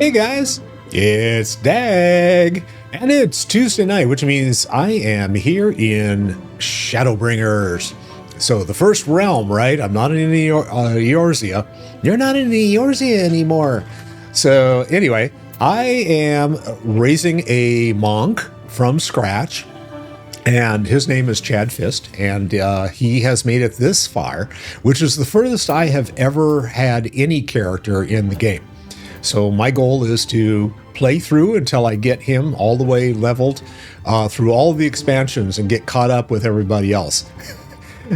Hey guys, it's Dag, and it's Tuesday night, which means I am here in Shadowbringers. So the first realm, right? I'm not in Eorzea. You're not in Eorzea anymore. So anyway, I am raising a monk from scratch, and his name is Chad Fist, and he has made it this far, which is the furthest I have ever had any character in the game. So my goal is to play through until I get him all the way leveled through all of the expansions and get caught up with everybody else.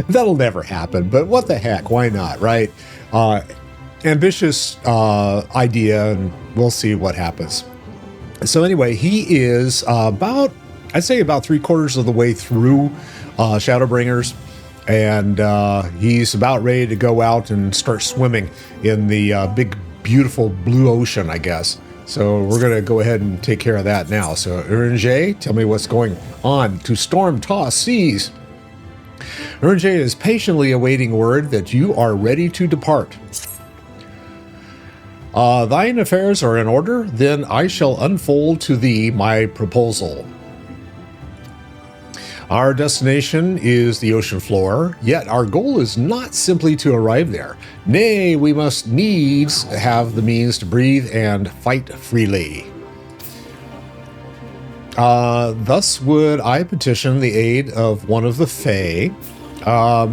That'll never happen, but what the heck, why not, right? Ambitious idea, and we'll see what happens. So anyway, he is I'd say about 3/4 of the way through Shadowbringers, and he's about ready to go out and start swimming in the big, beautiful blue ocean, I guess. So we're going to go ahead and take care of that now. So Urnjay, tell me what's going on to storm-tossed seas. Urnjay is patiently awaiting word that you are ready to depart. Thine affairs are in order, then I shall unfold to thee my proposal. Our destination is the ocean floor, yet our goal is not simply to arrive there. Nay, we must needs have the means to breathe and fight freely. Thus would I petition the aid of one of the Fae, a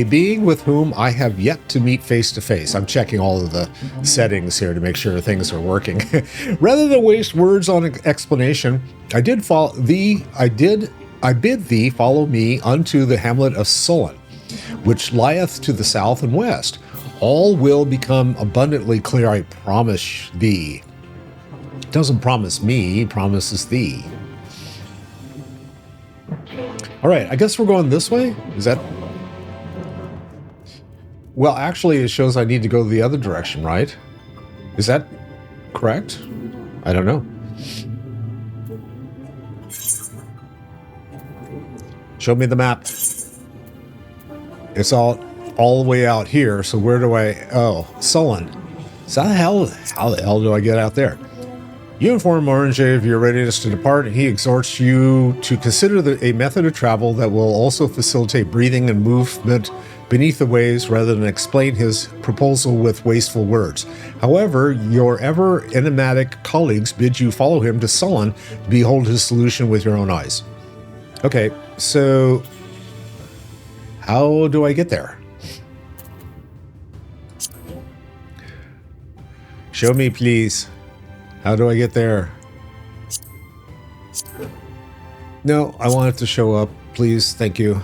being with whom I have yet to meet face to face. I'm checking all of the settings here to make sure things are working. Rather than waste words on explanation, I bid thee follow me unto the hamlet of Sullen, which lieth to the south and west. All will become abundantly clear, I promise thee. It doesn't promise me, promises thee. All right, I guess we're going this way. Is that... Well, actually, it shows I need to go the other direction, right? Is that correct? I don't know. Show me the map. It's all the way out here, so where do I... Oh, Sullen. So how the hell do I get out there? You inform Orange of your readiness to depart, and he exhorts you to consider a method of travel that will also facilitate breathing and movement beneath the waves rather than explain his proposal with wasteful words. However, your ever enigmatic colleagues bid you follow him to Sullen to behold his solution with your own eyes. Okay, so how do I get there? Show me, please. How do I get there? No, I want it to show up, please. Thank you.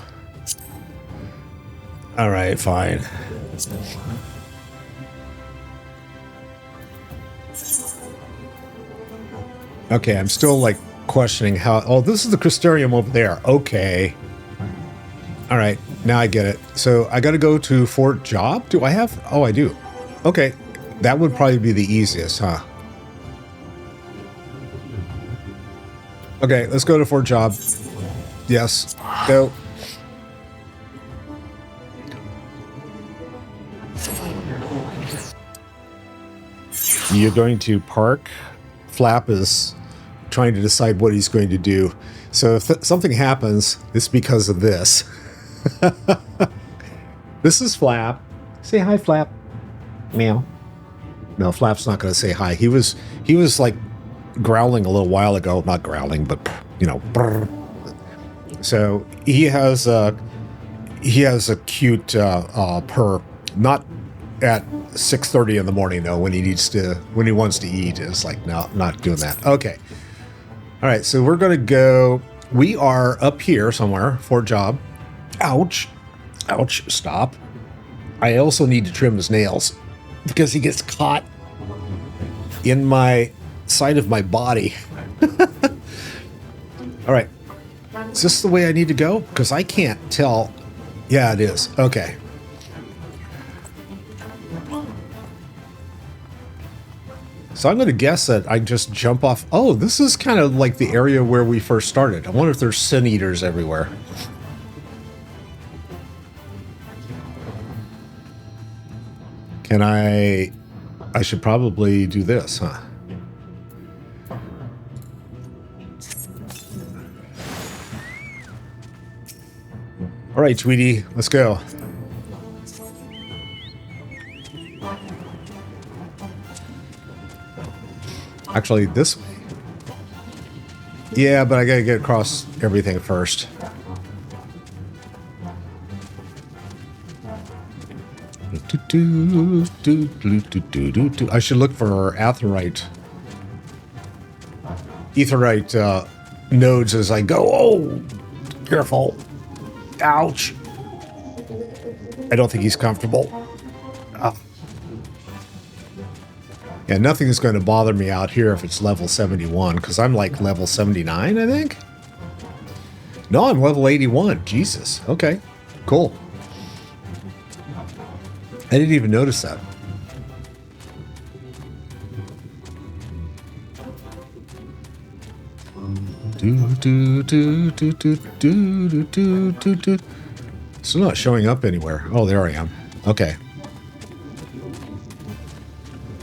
All right, fine. Okay, I'm still like questioning how... Oh, this is the Crystarium over there. Okay. All right, now I get it. So I got to go to Fort Job? Do I have... Oh, I do. Okay, that would probably be the easiest, huh? Okay, let's go to Fort Job. Yes, go. You're going to park. Flap is trying to decide what he's going to do. So if something happens, it's because of this. This is Flap. Say hi, Flap. Meow. No, Flap's not going to say hi. He was like growling a little while ago. Not growling, but you know. Brr. So he has a cute purr. Not at 6:30 in the morning though. When he wants to eat, it's like no, not doing that. Okay. All right, so we're going to go... We are up here somewhere, Fort Job. Ouch. Ouch, stop. I also need to trim his nails because he gets caught in my side of my body. All right. Is this the way I need to go? Because I can't tell. Yeah, it is. Okay. So I'm going to guess that I just jump off. Oh, this is kind of like the area where we first started. I wonder if there's sin eaters everywhere. Can I should probably do this, huh? All right, Tweety, let's go. Actually, this way. Yeah, but I gotta get across everything first. I should look for aetherite nodes as I go. Oh, careful. Ouch. I don't think he's comfortable. Yeah, nothing is going to bother me out here if it's level 71, because I'm like level 79, I think? No, I'm level 81. Jesus. Okay, cool. I didn't even notice that. Still not showing up anywhere. Oh, there I am. Okay.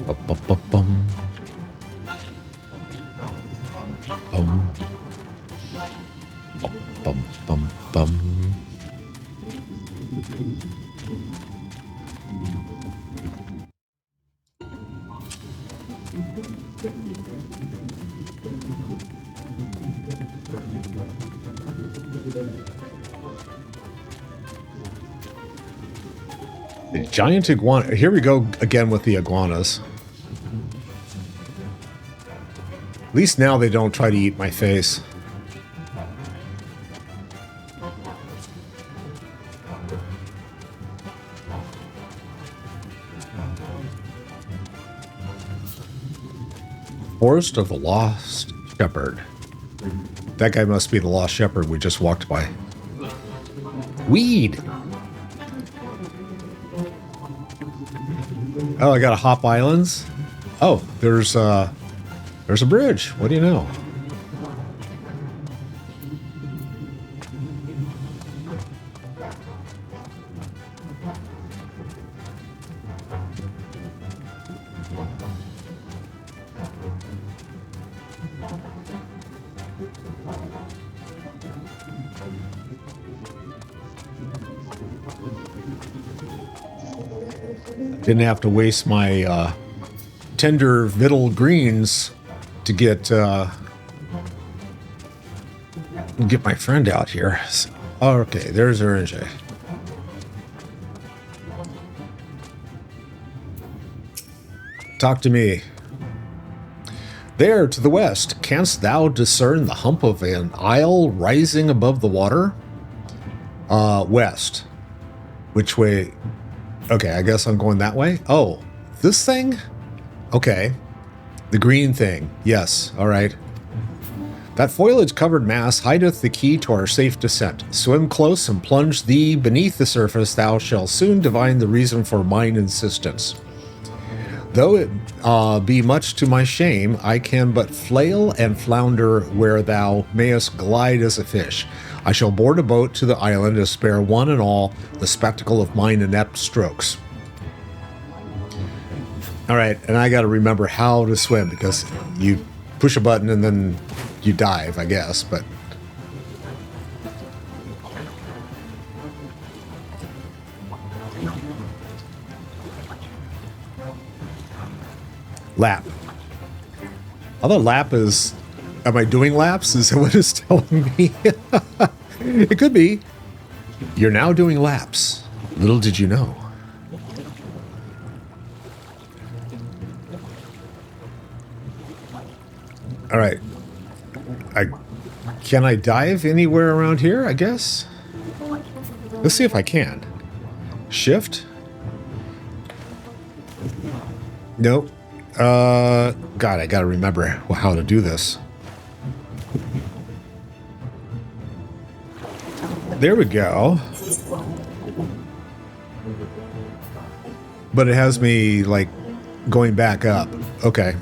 Bum. Bum, bum, bum. The giant iguana. Here we go again with the iguanas. At least now they don't try to eat my face. Forest of the Lost Shepherd. That guy must be the Lost Shepherd we just walked by. Weed! Oh, I gotta hop islands? Oh, there's a bridge. What do you know? Didn't have to waste my tender victual greens to get my friend out here. So, okay, there's Orange. Talk to me. There to the west, canst thou discern the hump of an isle rising above the water? West. Which way? Okay, I guess I'm going that way. Oh, this thing? Okay. The green thing. Yes, all right. That foliage-covered mass hideth the key to our safe descent. Swim close and plunge thee beneath the surface. Thou shalt soon divine the reason for mine insistence. Though it be much to my shame, I can but flail and flounder where thou mayest glide as a fish. I shall board a boat to the island to spare one and all the spectacle of mine inept strokes. All right, and I got to remember how to swim, because you push a button and then you dive, I guess, but... Lap. Although lap is... Am I doing laps? Is that what it's telling me? It could be. You're now doing laps. Little did you know. All right. Can I dive anywhere around here, I guess? Let's see if I can. Shift? Nope. God, I gotta remember how to do this. There we go. But it has me, like, going back up. Okay.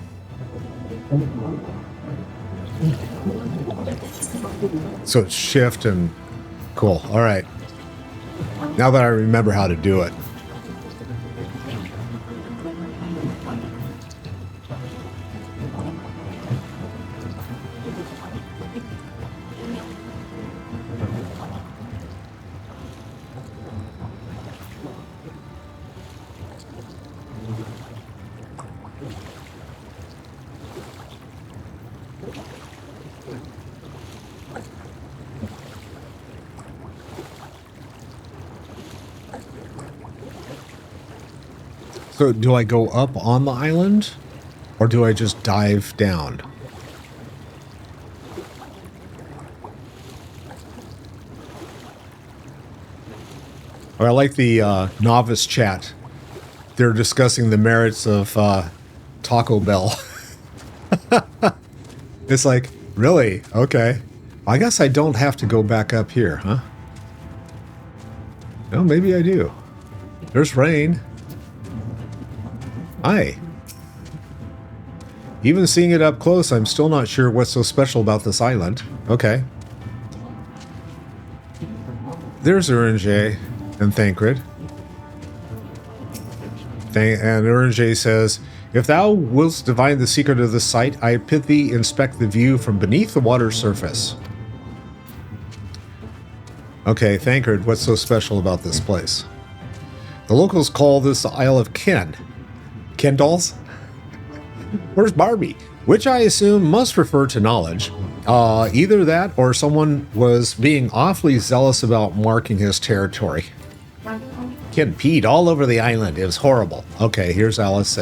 So it's shift and... Cool. All right. Now that I remember how to do it. So do I go up on the island or do I just dive down? I like the novice chat. They're discussing the merits of Taco Bell. It's like, really? Okay. I guess I don't have to go back up here, huh? No, maybe I do. There's rain. Hi. Even seeing it up close, I'm still not sure what's so special about this island. Okay. There's Orange and Thancred. And Orange says, if thou wilt divine the secret of this site, I bid thee inspect the view from beneath the water's surface. Okay, Thancred, what's so special about this place? The locals call this the Isle of Ken. Ken dolls? Where's Barbie? Which I assume must refer to knowledge. Either that or someone was being awfully zealous about marking his territory. Ken peed all over the island. It was horrible. Okay, here's Alice.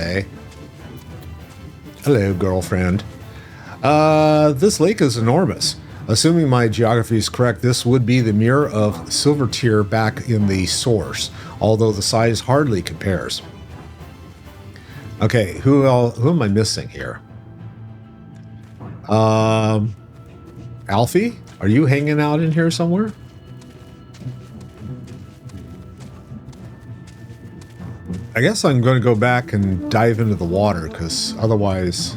Hello, girlfriend. This lake is enormous. Assuming my geography is correct, this would be the mirror of Silvertear back in the source, although the size hardly compares. Okay, who am I missing here? Alfie? Are you hanging out in here somewhere? I guess I'm going to go back and dive into the water, because otherwise,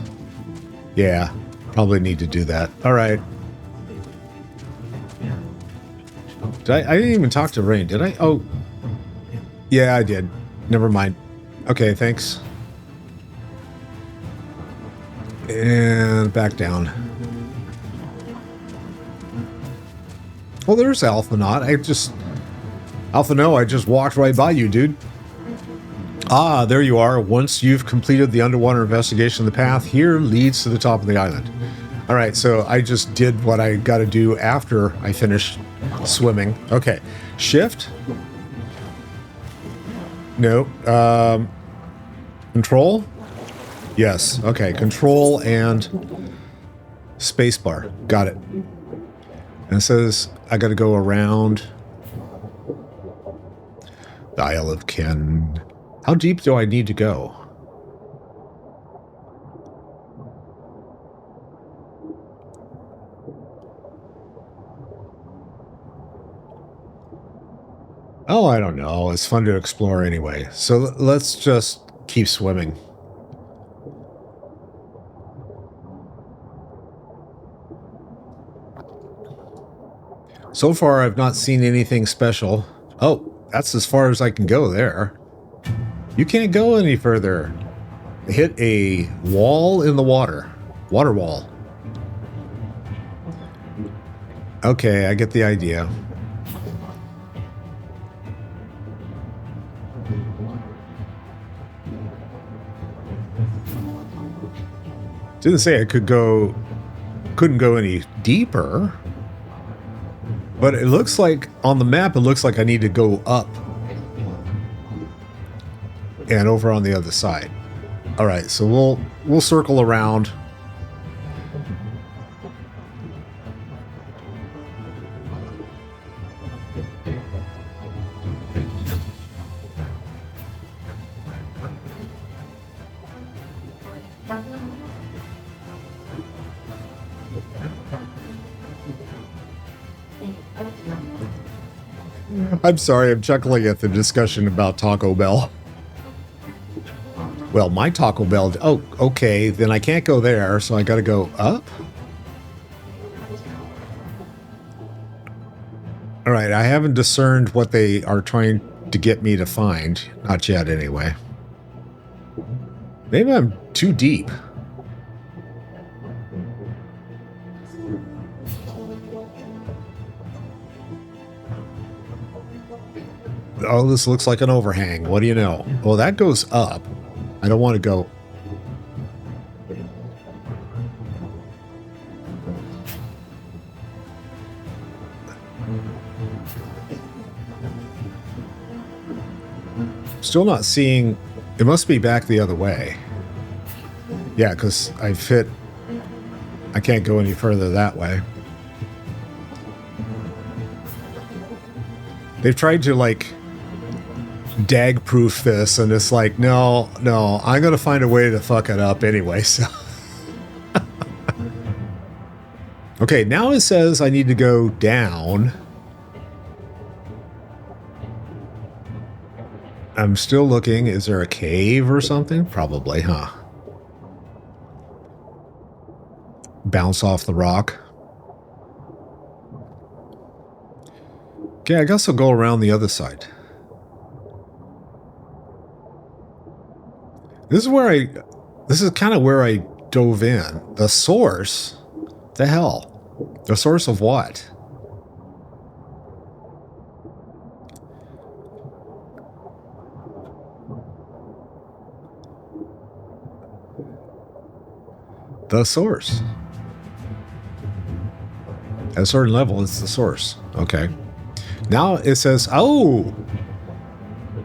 yeah, probably need to do that. All right. I didn't even talk to Rain, did I? Oh, yeah, I did. Never mind. Okay, thanks. And back down. Oh, there's Alpha Not. Alpha No, I just walked right by you, dude. Ah, there you are. Once you've completed the underwater investigation, the path here leads to the top of the island. All right, so I just did what I got to do after I finished swimming. Okay, shift. No. Control. Yes. Okay, control and spacebar. Got it. And it says I got to go around the Isle of Ken. How deep do I need to go? Oh, I don't know. It's fun to explore anyway. So let's just keep swimming. So far, I've not seen anything special. Oh, that's as far as I can go there. You can't go any further. Hit a wall in the water. Water wall. Okay, I get the idea. Didn't say I couldn't go any deeper. But it looks like, on the map, it looks like I need to go up. And over on the other side. Alright, so we'll circle around. I'm sorry, I'm chuckling at the discussion about Taco Bell. Well, my Taco Bell... Oh, okay, then I can't go there, so I gotta go up? Alright, I haven't discerned what they are trying to get me to find. Not yet, anyway. Maybe I'm too deep. Oh, this looks like an overhang. What do you know? Well, that goes up. I don't want to go... Still not seeing It must be back the other way. Yeah, because I can't go any further that way. They've tried to, like, dag-proof this, and it's like, no, I'm going to find a way to fuck it up anyway, so. Okay, now it says I need to go down. I'm still looking. Is there a cave or something? Probably, huh? Bounce off the rock. Okay, I guess I'll go around the other side. This is kind of where I dove in. The source? The hell? The source of what? The source. At a certain level, it's the source. Okay. Now it says, oh,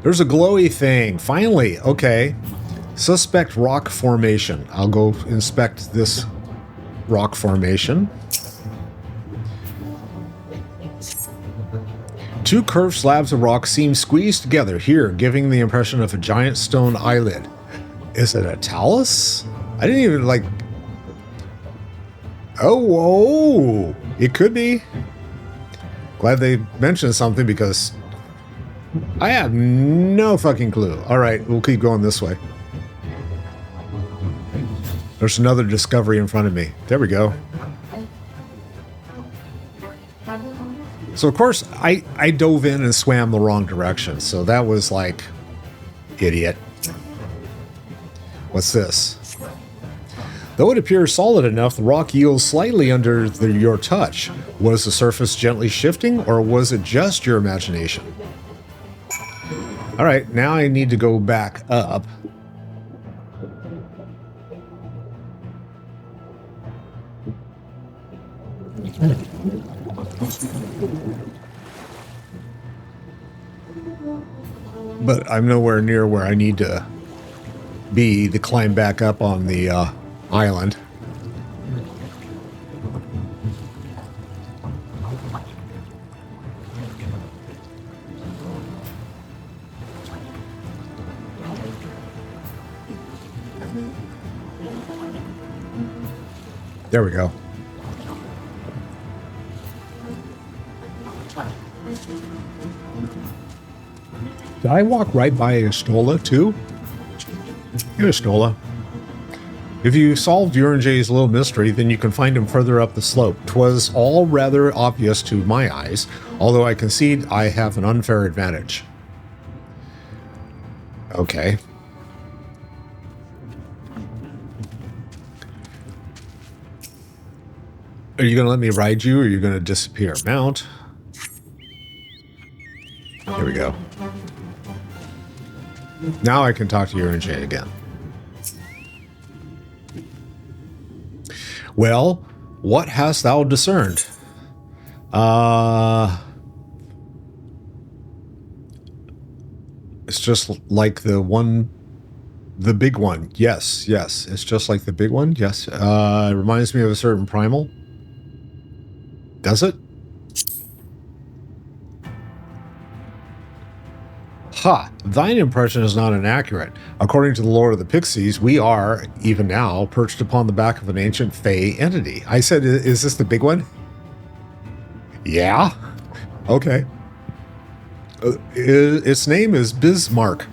there's a glowy thing. Finally. Okay. Suspect rock formation. I'll go inspect this rock formation. Two curved slabs of rock seem squeezed together here, giving the impression of a giant stone eyelid. Is it a talus? I didn't even like... Oh, whoa! It could be. Glad they mentioned something because I have no fucking clue. All right, we'll keep going this way. There's another discovery in front of me. There we go. So, of course, I dove in and swam the wrong direction. So that was like, idiot. What's this? Though it appears solid enough, the rock yields slightly under your touch. Was the surface gently shifting, or was it just your imagination? All right, now I need to go back up. But I'm nowhere near where I need to be to climb back up on the island. There we go. Did I walk right by a Stola too? Here's Stola. If you solved Urinjay's little mystery, then you can find him further up the slope. 'Twas all rather obvious to my eyes, although I concede I have an unfair advantage. Okay. Are you going to let me ride you, or are you going to disappear? Mount. Here we go. Now I can talk to Urinjay again. Well, what hast thou discerned? It's just like the big one. Yes, it's just like the big one. Yes. It reminds me of a certain primal. Does it? Ha! Thine impression is not inaccurate. According to the lore of the Pixies, we are, even now, perched upon the back of an ancient Fey entity. I said, is this the big one? Yeah? Okay. Its name is Bismarck.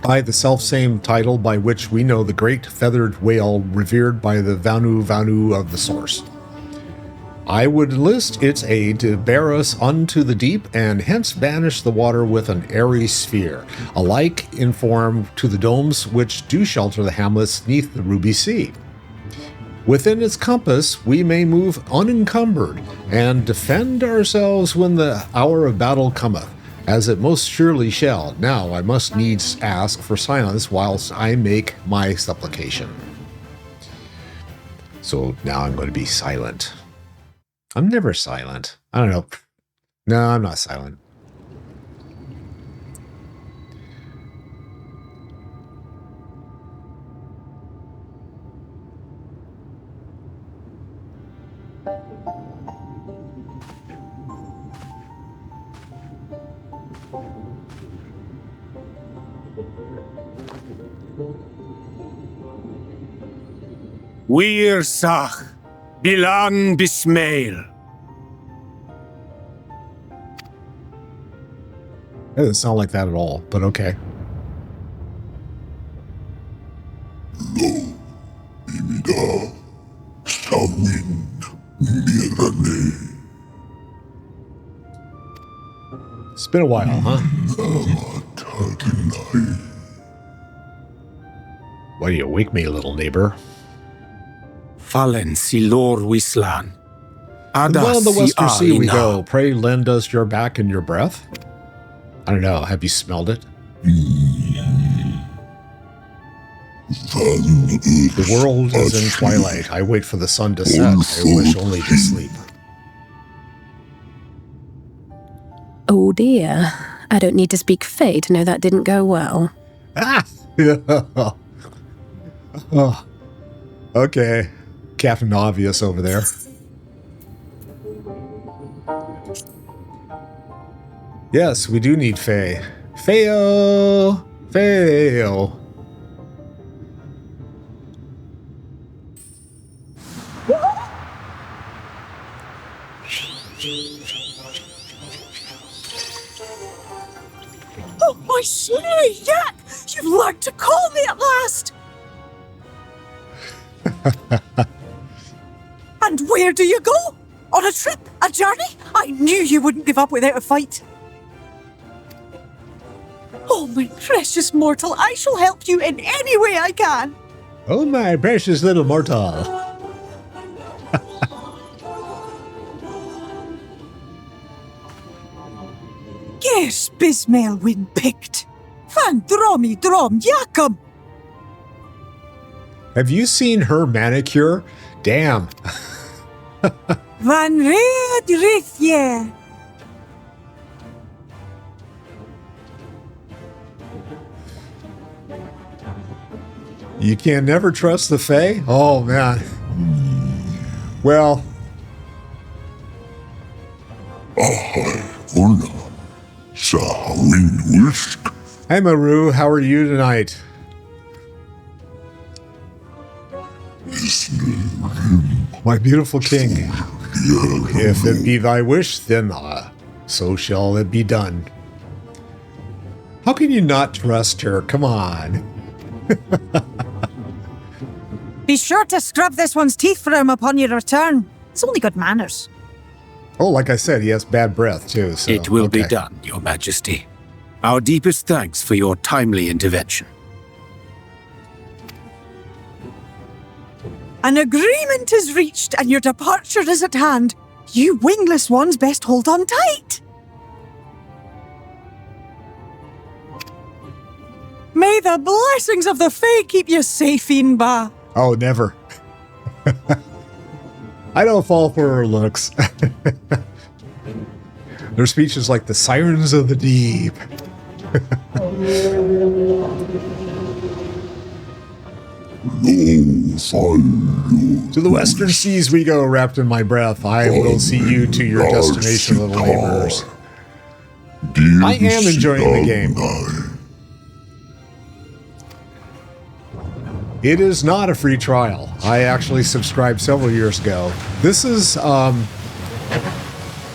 By the self-same title by which we know the great feathered whale revered by the Vanu of the source. I would enlist its aid to bear us unto the deep, and hence banish the water with an airy sphere, alike in form to the domes which do shelter the hamlets neath the ruby sea. Within its compass we may move unencumbered, and defend ourselves when the hour of battle cometh, as it most surely shall. Now I must needs ask for silence whilst I make my supplication. So now I'm going to be silent. I'm never silent. I don't know. No, I'm not silent. Wir Sach, Bilan Bismail. That doesn't sound like that at all, but okay. It's been a while, huh? Why do you wake me, little neighbor? Fallen Silor Wislan. And well, the Western Sea we go. Pray lend us your back and your breath. I don't know. Have you smelled it? The world is in twilight. I wait for the sun to set. I wish only to sleep. Oh dear. I don't need to speak Fae to know that didn't go well. Ah! Oh. Okay. Captain Obvious over there. Yes, we do need Fae. Fail! Fail! Oh, my silly yak! You've learned to call me at last! And where do you go? On a trip? A journey? I knew you wouldn't give up without a fight. Oh, my precious mortal, I shall help you in any way I can. Oh, my precious little mortal. Yes, Bismail win picked. Van dromi drom yakum. Have you seen her manicure? Damn. Van red rithye. You can never trust the Fae? Oh, man. Well. Hey, Maru. How are you tonight? My beautiful king. If it be thy wish, then so shall it be done. How can you not trust her? Come on. Be sure to scrub this one's teeth for him upon your return. It's only good manners. Oh, like I said, he has bad breath, too. So, it will be done, Your Majesty. Our deepest thanks for your timely intervention. An agreement is reached and your departure is at hand. You wingless ones best hold on tight. May the blessings of the Fae keep you safe, Inba. Oh, never. I don't fall for her looks. Their speech is like the sirens of the deep. To the western seas we go, wrapped in my breath. I will see you to your destination, little neighbors. I am enjoying the game. It is not a free trial. I actually subscribed several years ago. This is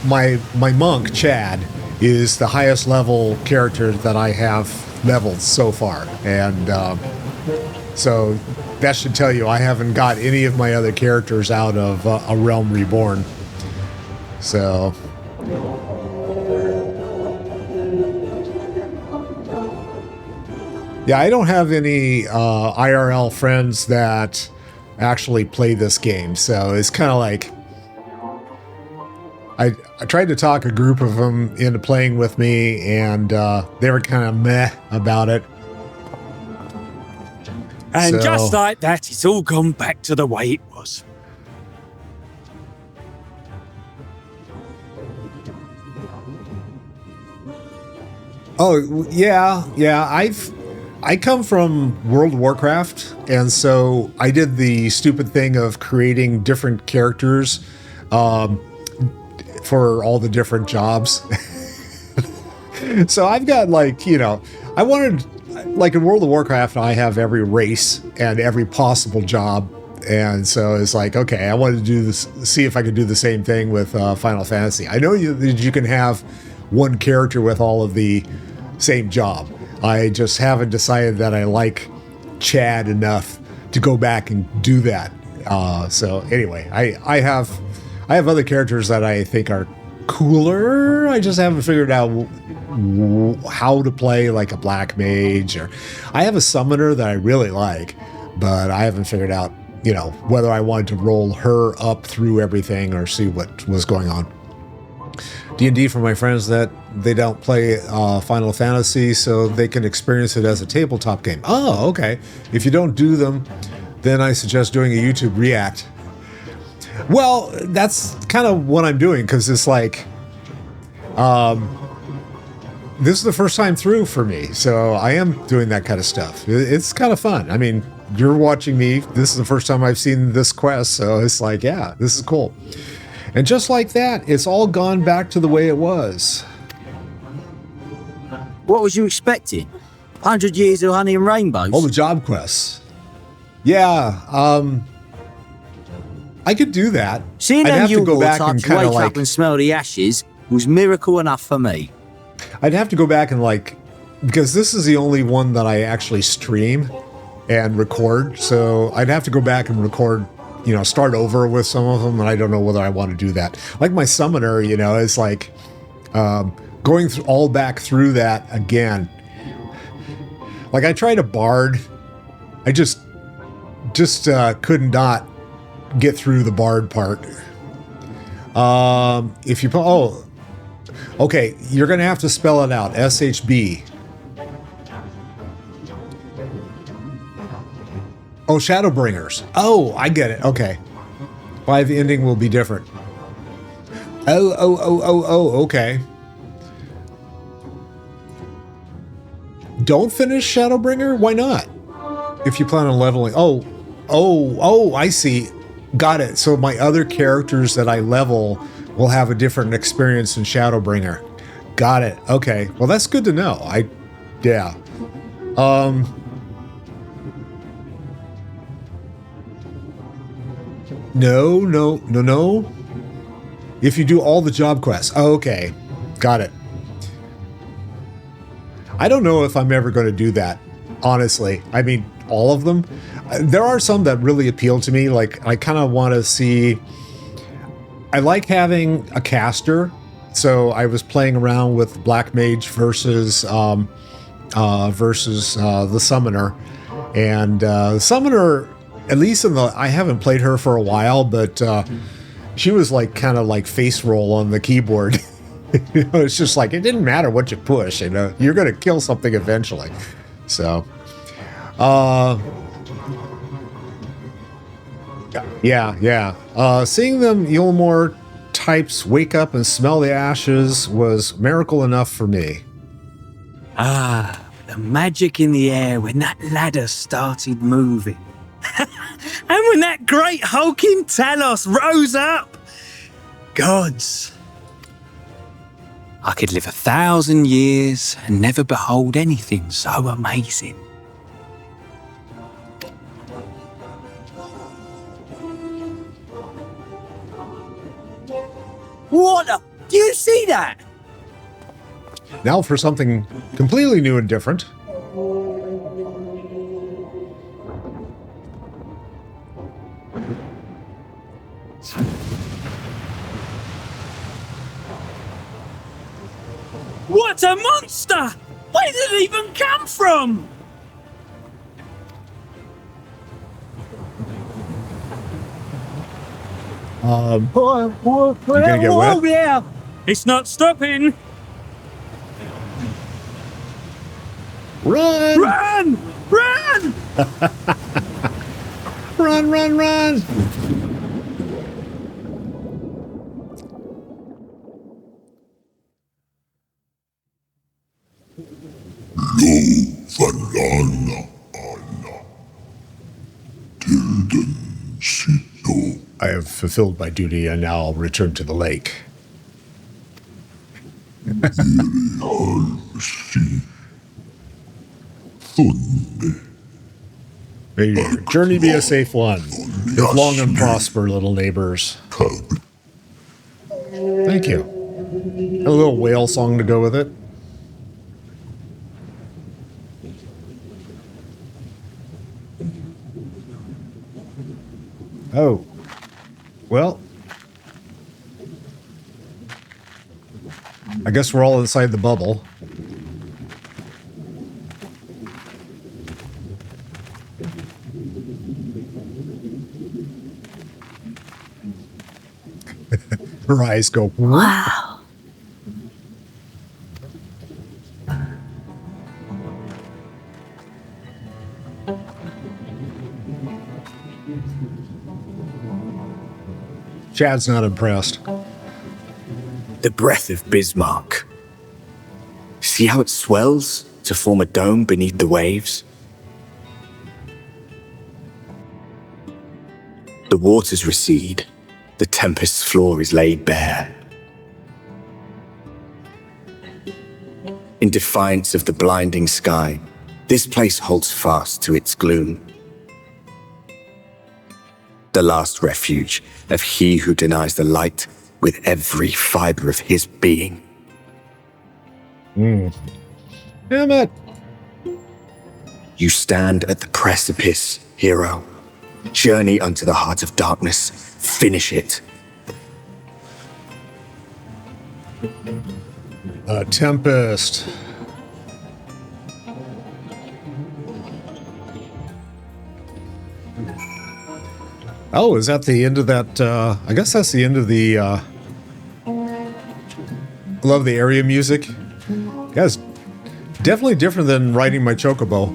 my monk, Chad, is the highest level character that I have leveled so far. And so that should tell you I haven't got any of my other characters out of A Realm Reborn. So... yeah, I don't have any IRL friends that actually play this game, so it's kind of like... I tried to talk a group of them into playing with me, and they were kind of meh about it. And just like that, it's all gone back to the way it was. Oh, yeah, I come from World of Warcraft, and so I did the stupid thing of creating different characters for all the different jobs. So I've got, like, you know, like in World of Warcraft, I have every race and every possible job. And so it's like, okay, I wanted to do this, see if I could do the same thing with Final Fantasy. I know that you can have one character with all of the same job. I just haven't decided that I like Chad enough to go back and do that. So anyway, I have other characters that I think are cooler. I just haven't figured out how to play like a black mage, or I have a summoner that I really like, but I haven't figured out, you know, whether I wanted to roll her up through everything or see what was going on. D&D for my friends that they don't play Final Fantasy, so they can experience it as a tabletop game. Oh, okay. If you don't do them, then I suggest doing a YouTube react. Well, that's kind of what I'm doing, because it's like, this is the first time through for me, so I am doing that kind of stuff. It's kind of fun. I mean, you're watching me. This is the first time I've seen this quest, so it's like, yeah, this is cool. And just like that, it's all gone back to the way it was. What was you expecting? 100 years of honey and rainbows? All the job quests. Yeah, I could do that. Seeing I'd how have you to go back type and to kind wake of like, up and smell the ashes was miracle enough for me. I'd have to go back and like, because this is the only one that I actually stream and record, so I'd have to go back and record, you know, start over with some of them, and I don't know whether I want to do that. Like my summoner, you know, it's like going all back through that again. Like I tried a bard, I just could not get through the bard part. If you okay, you're gonna have to spell it out. SHB. Oh, Shadowbringers. Oh, I get it. Okay. 5 ending will be different. Oh, okay. Don't finish Shadowbringer? Why not? If you plan on leveling. Oh, I see. Got it. So my other characters that I level will have a different experience in Shadowbringer. Got it. Okay. Well, that's good to know. Yeah. No. If you do all the job quests. Oh, okay. Got it. I don't know if I'm ever going to do that, honestly. I mean, all of them. There are some that really appeal to me. Like, I kind of want to see... I like having a caster. So I was playing around with Black Mage versus the Summoner. And the Summoner... At least I haven't played her for a while, but she was like kind of like face roll on the keyboard. You know, it's just like, it didn't matter what you push, you know, you're going to kill something eventually. So, yeah. Seeing them Yulmore types wake up and smell the ashes was miracle enough for me. Ah, the magic in the air when that ladder started moving. And when that great hulking Talos rose up. Gods. I could live 1,000 years and never behold anything so amazing. What? Do you see that? Now for something completely new and different. What a monster! Where did it even come from? You gonna get wet? Yeah. It's not stopping. Run! Run! Run! Run! I have fulfilled my duty and now I'll return to the lake. May your journey be a safe one. Live long and prosper, little neighbors. Thank you. A little whale song to go with it. Oh. Well. I guess we're all inside the bubble. Her eyes go, Wow. Chad's not impressed. The breath of Bismarck. See how it swells to form a dome beneath the waves? The waters recede. The tempest's floor is laid bare. In defiance of the blinding sky, this place holds fast to its gloom. The last refuge of he who denies the light with every fiber of his being. Damn it. You stand at the precipice, hero. Journey unto the heart of darkness. Finish it. A tempest. Oh, is that the end of that? I guess that's the end of the... I love the area music. Yeah, it's definitely different than riding my chocobo.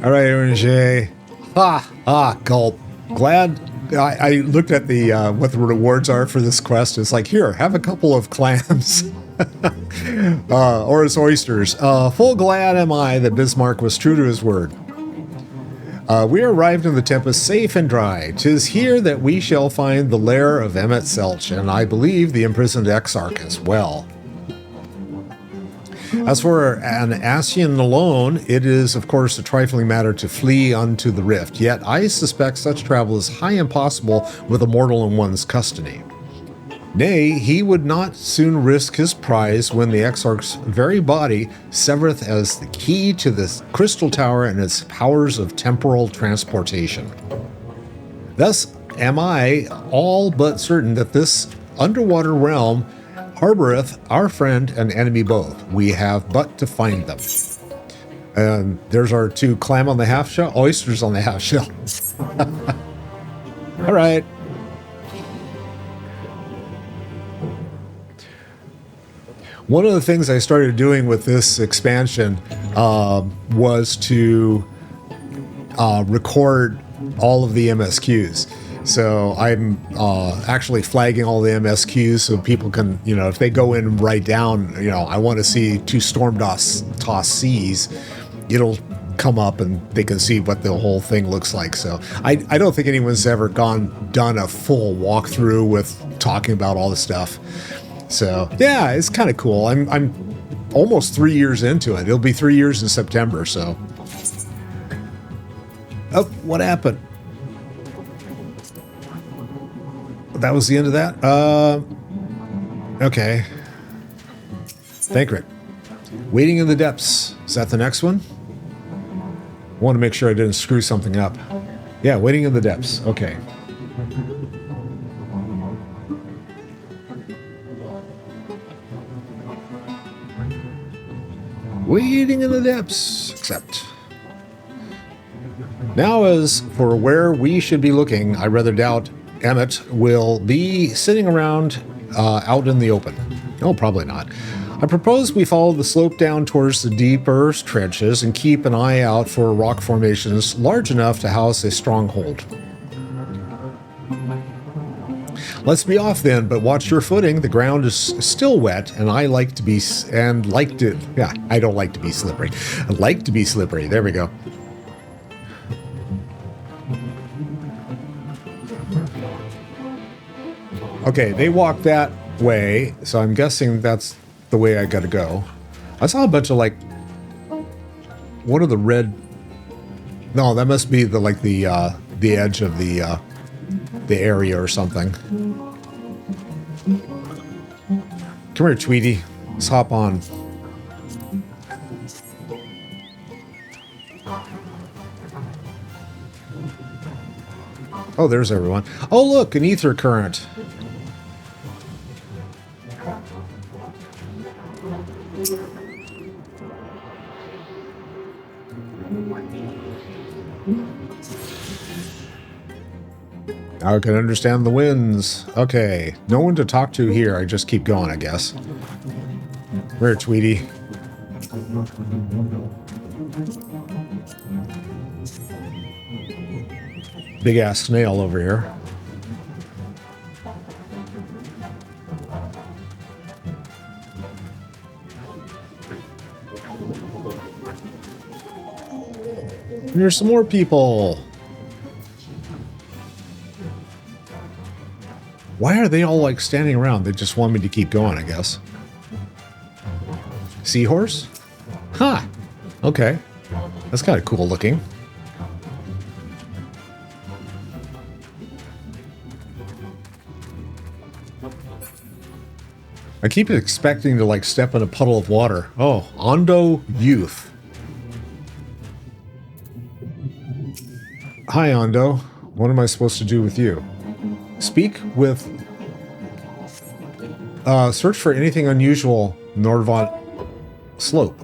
All right, Orange. Gulp. Glad I looked at the what the rewards are for this quest. It's like, here, have a couple of clams. Or as oysters. Full glad am I that Bismarck was true to his word. We arrived in the Tempest safe and dry. 'Tis here that we shall find the lair of Emmett Selch, and I believe the imprisoned Exarch as well. As for an Ascian alone, it is, of course, a trifling matter to flee unto the rift, yet I suspect such travel is high impossible with a mortal in one's custody. Nay, he would not soon risk his prize when the Exarch's very body severeth as the key to the crystal tower and its powers of temporal transportation. Thus am I all but certain that this underwater realm harboreth our friend and enemy both. We have but to find them. And there's our two clam on the half shell, oysters on the half shell. All right. One of the things I started doing with this expansion was to record all of the MSQs. So I'm actually flagging all the MSQs so people can, if they go in and write down, I want to see 2 storm tossed seas, it'll come up and they can see what the whole thing looks like. So I don't think anyone's ever done a full walkthrough with talking about all the stuff. So yeah, it's kind of cool. I'm almost 3 years into it. It'll be 3 years in September. So, oh, what happened? That was the end of that. Okay. Thancred. Waiting in the depths. Is that the next one? I want to make sure I didn't screw something up. Yeah, waiting in the depths. Okay. Waiting in the depths. Accept. Now, as for where we should be looking, I rather doubt Emmett will be sitting around out in the open. No, probably not. I propose we follow the slope down towards the deeper trenches and keep an eye out for rock formations large enough to house a stronghold. Let's be off then, but watch your footing. The ground is still wet, and I like to be I don't like to be slippery. I like to be slippery. There we go. Okay, they walk that way, so I'm guessing that's the way I gotta go. I saw a bunch of like, what are the red? No, that must be the like the edge of the area or something. Come here, Tweety. Let's hop on. Oh, there's everyone. Oh, look, an Aether Current. I can understand the winds. Okay, no one to talk to here. I just keep going, I guess. Where, Tweety? Big ass snail over here. There's some more people. Why are they all like standing around? They just want me to keep going, I guess. Seahorse? Huh. Okay. That's kind of cool looking. I keep expecting to like step in a puddle of water. Oh, Ondo Youth. Hi, Ondo. What am I supposed to do with you? Speak with... search for anything unusual, Nordvont Slope.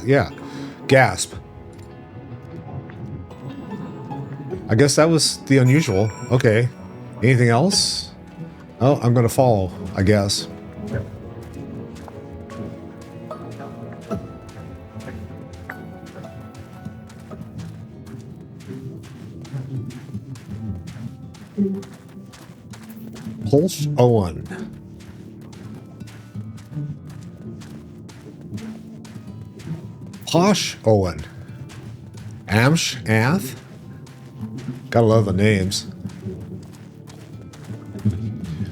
Yeah. Gasp. I guess that was the unusual. Okay. Anything else? Oh, I'm gonna follow, I guess. Pulse Owen. Posh Owen. Amsh Ath. Gotta love the names.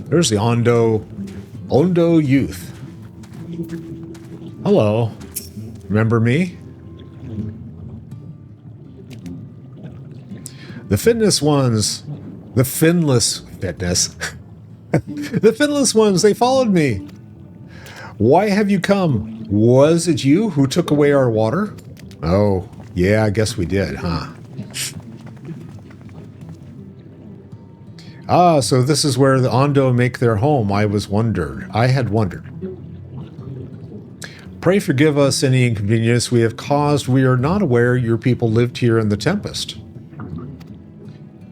There's the Ondo Youth. Hello. Remember me? The Finless ones. The Finless Fitness. The Finless ones, they followed me. Why have you come? Was it you who took away our water? Oh, yeah, I guess we did, huh? Ah, so this is where the Ondo make their home. I had wondered. Pray forgive us any inconvenience we have caused. We are not aware your people lived here in the Tempest.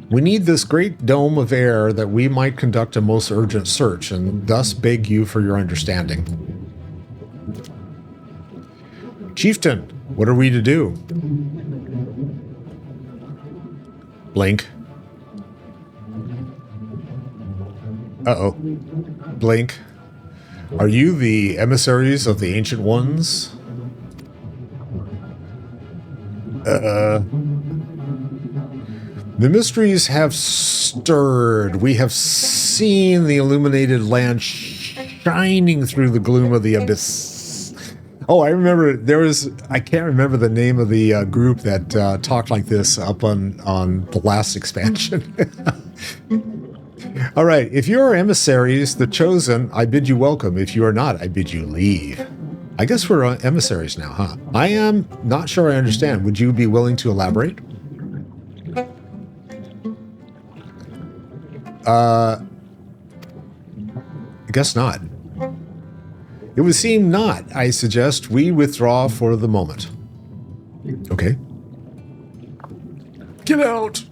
We need this great dome of air that we might conduct a most urgent search, and thus beg you for your understanding. Chieftain, what are we to do? Blink. Uh-oh. Blink. Are you the emissaries of the Ancient Ones? The mysteries have stirred. We have seen the illuminated land shining through the gloom of the abyss. Oh, I remember I can't remember the name of the group that talked like this up on the last expansion. All right, if you are emissaries, the chosen, I bid you welcome. If you are not, I bid you leave. I guess we're emissaries now, huh? I am not sure I understand. Would you be willing to elaborate? I guess not. It would seem not. I suggest we withdraw for the moment. Okay. Get out!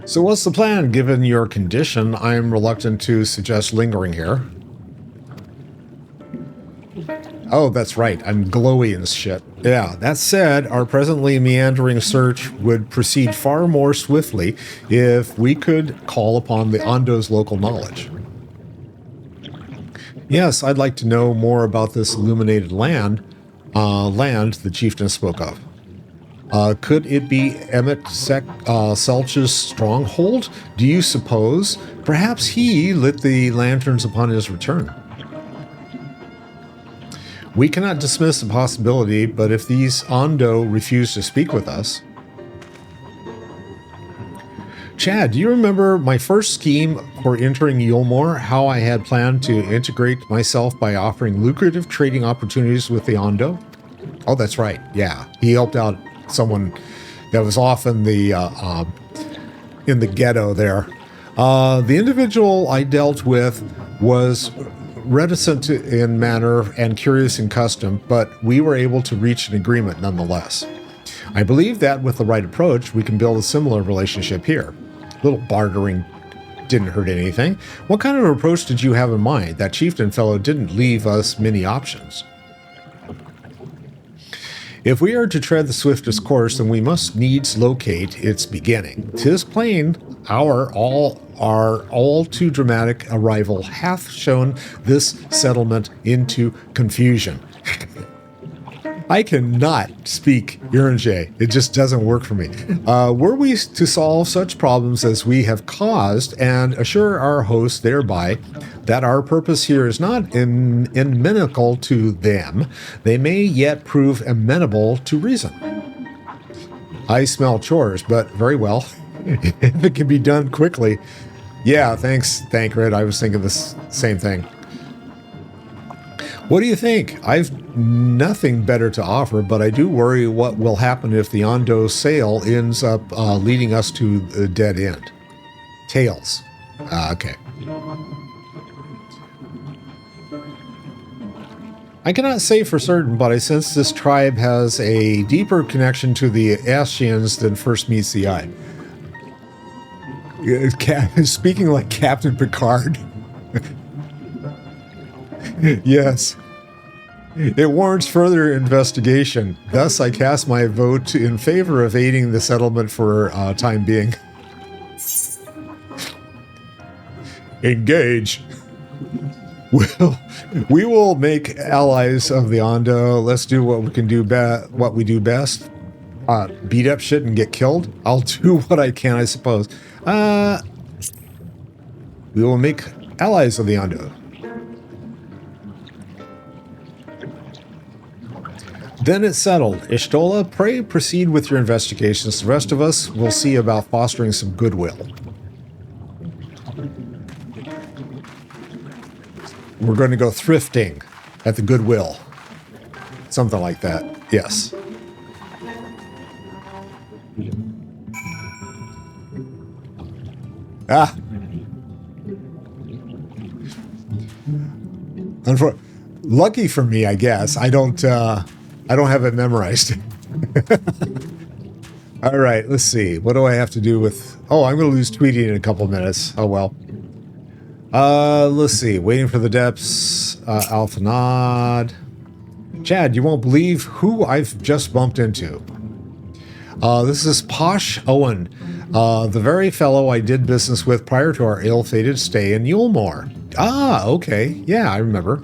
So what's the plan? Given your condition, I am reluctant to suggest lingering here. Oh, that's right. I'm glowy as shit. Yeah, that said, our presently meandering search would proceed far more swiftly if we could call upon the Ondo's local knowledge. Yes, I'd like to know more about this illuminated land the chieftain spoke of. Could it be Emmett Selch's stronghold? Do you suppose? Perhaps he lit the lanterns upon his return. We cannot dismiss the possibility, but if these Ondo refuse to speak with us... Chad, do you remember my first scheme for entering Yulmore? How I had planned to integrate myself by offering lucrative trading opportunities with the Ondo? Oh, that's right. Yeah, he helped out someone that was off in the ghetto there. The individual I dealt with was reticent in manner and curious in custom, but we were able to reach an agreement nonetheless. I believe that with the right approach, we can build a similar relationship here. Little bartering didn't hurt anything. What kind of approach did you have in mind? That chieftain fellow didn't leave us many options. If we are to tread the swiftest course, then we must needs locate its beginning. 'Tis plain our all too dramatic arrival hath shown this settlement into confusion. I cannot speak Uringer. It just doesn't work for me. Were we to solve such problems as we have caused and assure our hosts thereby that our purpose here is not inimical to them, they may yet prove amenable to reason. I smell chores, but very well. If it can be done quickly. Yeah, thanks, Thancred. I was thinking the same thing. What do you think? I've nothing better to offer, but I do worry what will happen if the Ondo sale ends up leading us to a dead end. Tails. Okay. I cannot say for certain, but I sense this tribe has a deeper connection to the Ascians than first meets the eye. Speaking like Captain Picard. Yes. It warrants further investigation. Thus, I cast my vote in favor of aiding the settlement for time being. Engage. We will make allies of the Ondo. Let's do what we can do. What we do best. Beat up shit and get killed. I'll do what I can, I suppose. We will make allies of the Ondo. Then it's settled. Ishtola, pray proceed with your investigations. The rest of us will see about fostering some goodwill. We're going to go thrifting at the Goodwill. Something like that. Yes. Ah. Lucky for me, I guess. I don't have it memorized. All right, let's see. What do I have to do with... Oh, I'm going to lose Tweety in a couple minutes. Oh, well. Let's see. Waiting for the depths. Alpha Nod. Chad, you won't believe who I've just bumped into. This is Posh Owen, the very fellow I did business with prior to our ill-fated stay in Yulmore. Ah, okay. Yeah, I remember.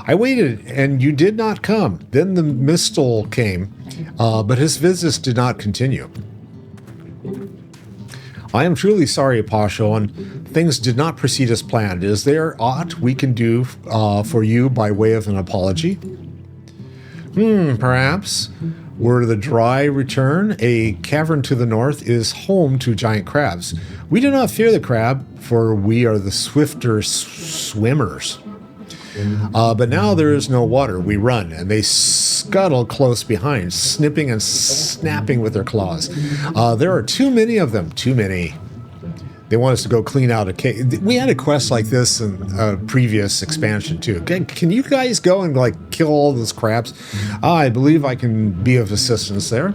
I waited, and you did not come. Then the Mistle came, but his visits did not continue. I am truly sorry, Pasho, and things did not proceed as planned. Is there aught we can do for you by way of an apology? Perhaps. Were the dry return, a cavern to the north is home to giant crabs. We do not fear the crab, for we are the swifter swimmers. But now there is no water. We run, and they scuttle close behind, snipping and snapping with their claws. There are too many of them. Too many. They want us to go clean out a cave. We had a quest like this in a previous expansion, too. Can you guys go and, like, kill all those crabs? I believe I can be of assistance there.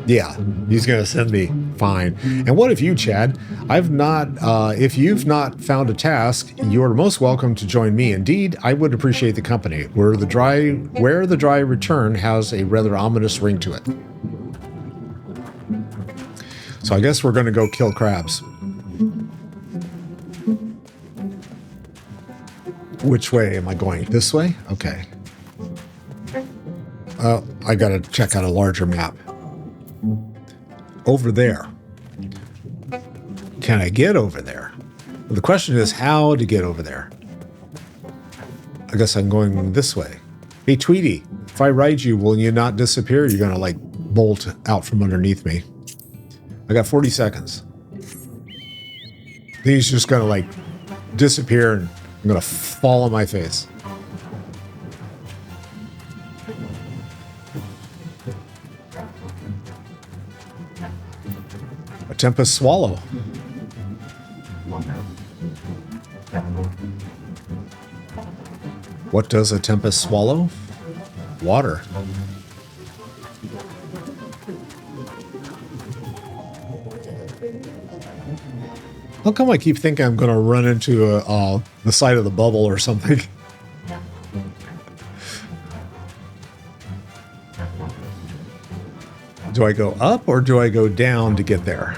Yeah, he's going to send me. Fine. And what if you, Chad? If you've not found a task, you're most welcome to join me. Indeed, I would appreciate the company. Where the dry return has a rather ominous ring to it. So I guess we're going to go kill crabs. Which way am I going? This way? Okay. I got to check out a larger map. over there. Can I get over there? Well, the question is how to get over there. I guess I'm going this way. Hey, Tweety, if I ride you, will you not disappear? You're going to, like, bolt out from underneath me. I got 40 seconds. Then he's just going to, like, disappear and I'm going to fall on my face. A tempest swallow. What does a tempest swallow? Water. How come I keep thinking I'm going to run into the side of the bubble or something? Do I go up or do I go down to get there?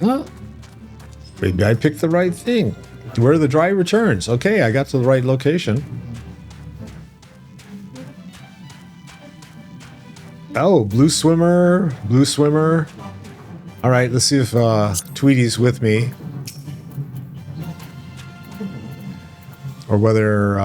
Huh? Maybe I picked the right thing. Where are the dry returns? Okay, I got to the right location. Oh, blue swimmer, blue swimmer. All right, let's see if Tweety's with me. Or whether...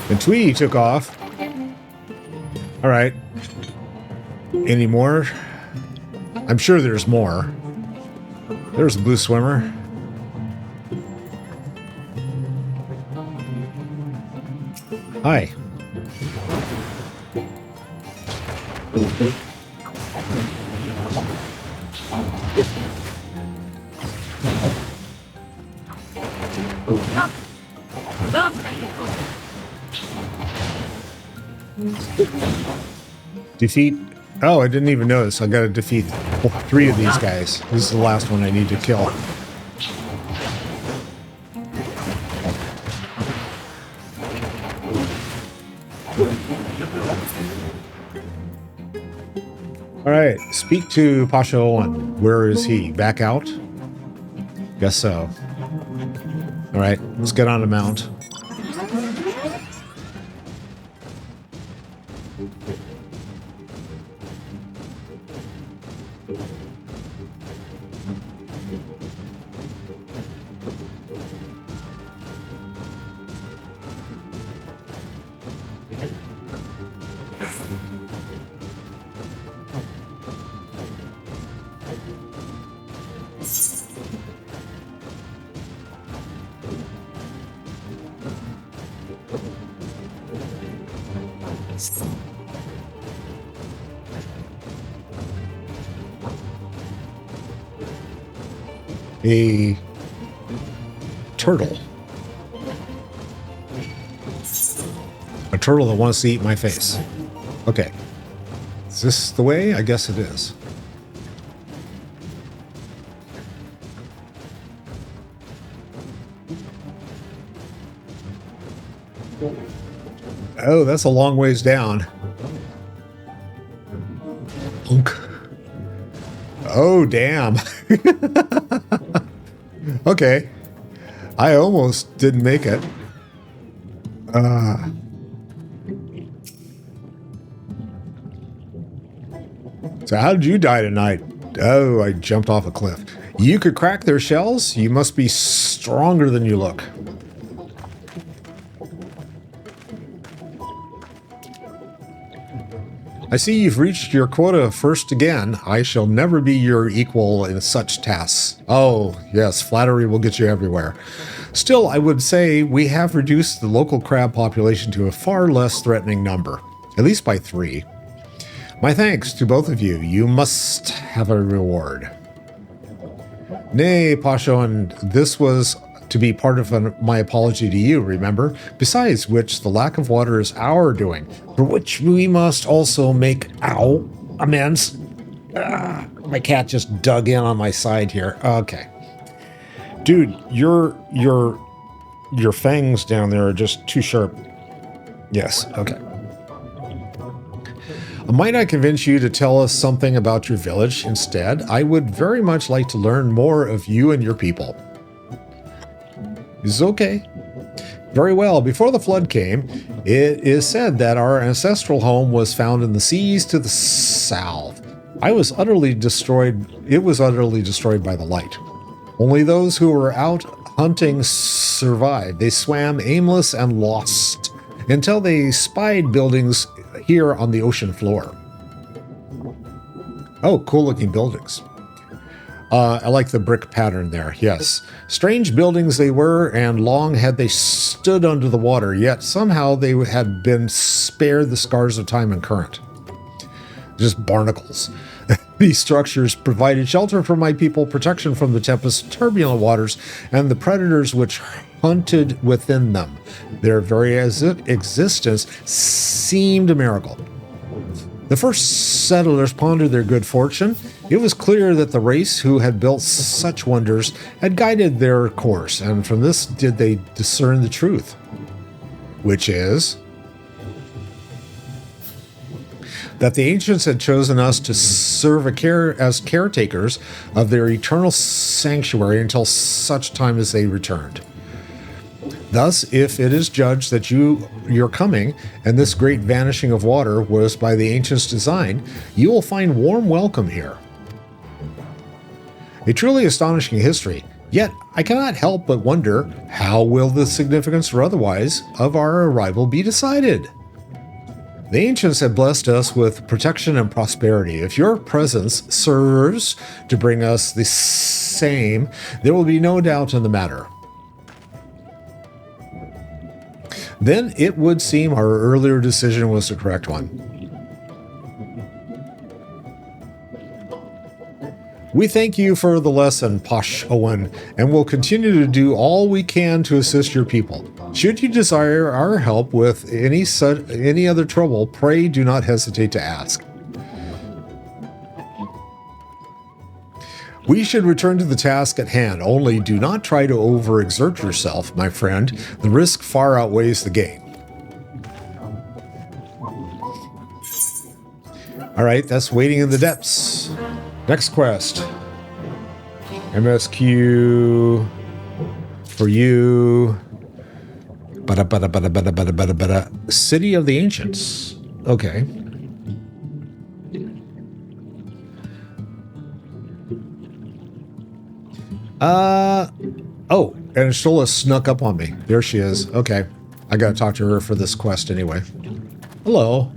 And Tweety took off. All right. Any more? I'm sure there's more. There's a blue swimmer. Hi. Defeat. Oh, I didn't even notice. I got to defeat 3 of these guys. This is the last one I need to kill. All right, speak to Pasha Owen. Where is he? Back out? Guess so. All right, let's get on the mount. A turtle. A turtle that wants to eat my face. Okay. Is this the way? I guess it is. Oh, that's a long ways down. Oh, damn. Okay. I almost didn't make it. So how did you die tonight? Oh, I jumped off a cliff. You could crack their shells? You must be stronger than you look. I see you've reached your quota first again. I shall never be your equal in such tasks. Oh, yes, flattery will get you everywhere. Still, I would say we have reduced the local crab population to a far less threatening number, at least by 3. My thanks to both of you. You must have a reward. Nay, Pasha, and this was to be part of my apology to you, remember? Besides which, the lack of water is our doing, for which we must also make, amends. My cat just dug in on my side here. Okay. Dude, your fangs down there are just too sharp. Yes, okay. Might I convince you to tell us something about your village instead? I would very much like to learn more of you and your people. This is okay. Very well. Before the flood came, it is said that our ancestral home was found in the seas to the south. It was utterly destroyed by the light. Only those who were out hunting survived. They swam aimless and lost until they spied buildings here on the ocean floor. Oh, cool looking buildings. I like the brick pattern there, yes. Strange buildings they were, and long had they stood under the water, yet somehow they had been spared the scars of time and current. Just barnacles. These structures provided shelter for my people, protection from the tempest's turbulent waters, and the predators which hunted within them. Their very existence seemed a miracle. The first settlers pondered their good fortune. It was clear that the race who had built such wonders had guided their course, and from this did they discern the truth, which is that the ancients had chosen us to serve as caretakers of their eternal sanctuary until such time as they returned. Thus, if it is judged that your coming and this great vanishing of water was by the ancients' design, you will find warm welcome here. A truly astonishing history, yet I cannot help but wonder, how will the significance or otherwise of our arrival be decided? The ancients had blessed us with protection and prosperity. If your presence serves to bring us the same, there will be no doubt in the matter. Then it would seem our earlier decision was the correct one. We thank you for the lesson, Posh Owen, and will continue to do all we can to assist your people. Should you desire our help with any other trouble, pray do not hesitate to ask. We should return to the task at hand, only do not try to overexert yourself, my friend. The risk far outweighs the gain. All right, that's Waiting in the Depths. Next quest. MSQ for you. City of the Ancients. Okay. Oh, and Shola snuck up on me. There she is. Okay. I gotta talk to her for this quest anyway. Hello.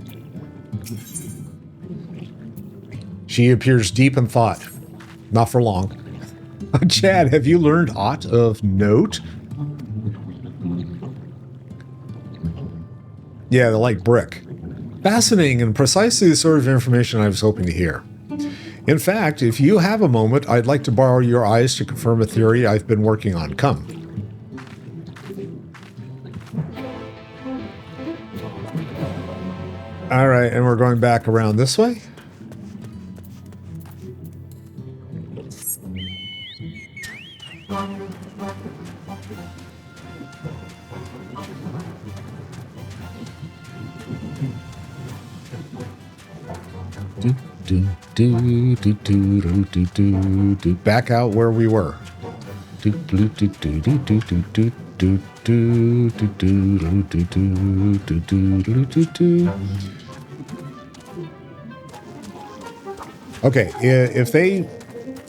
She appears deep in thought. Not for long. Chad, have you learned aught of note? Yeah, they're like brick. Fascinating and precisely the sort of information I was hoping to hear. In fact, if you have a moment, I'd like to borrow your eyes to confirm a theory I've been working on. Come. All right, and we're going back around this way. Back out where we were. Okay, if they...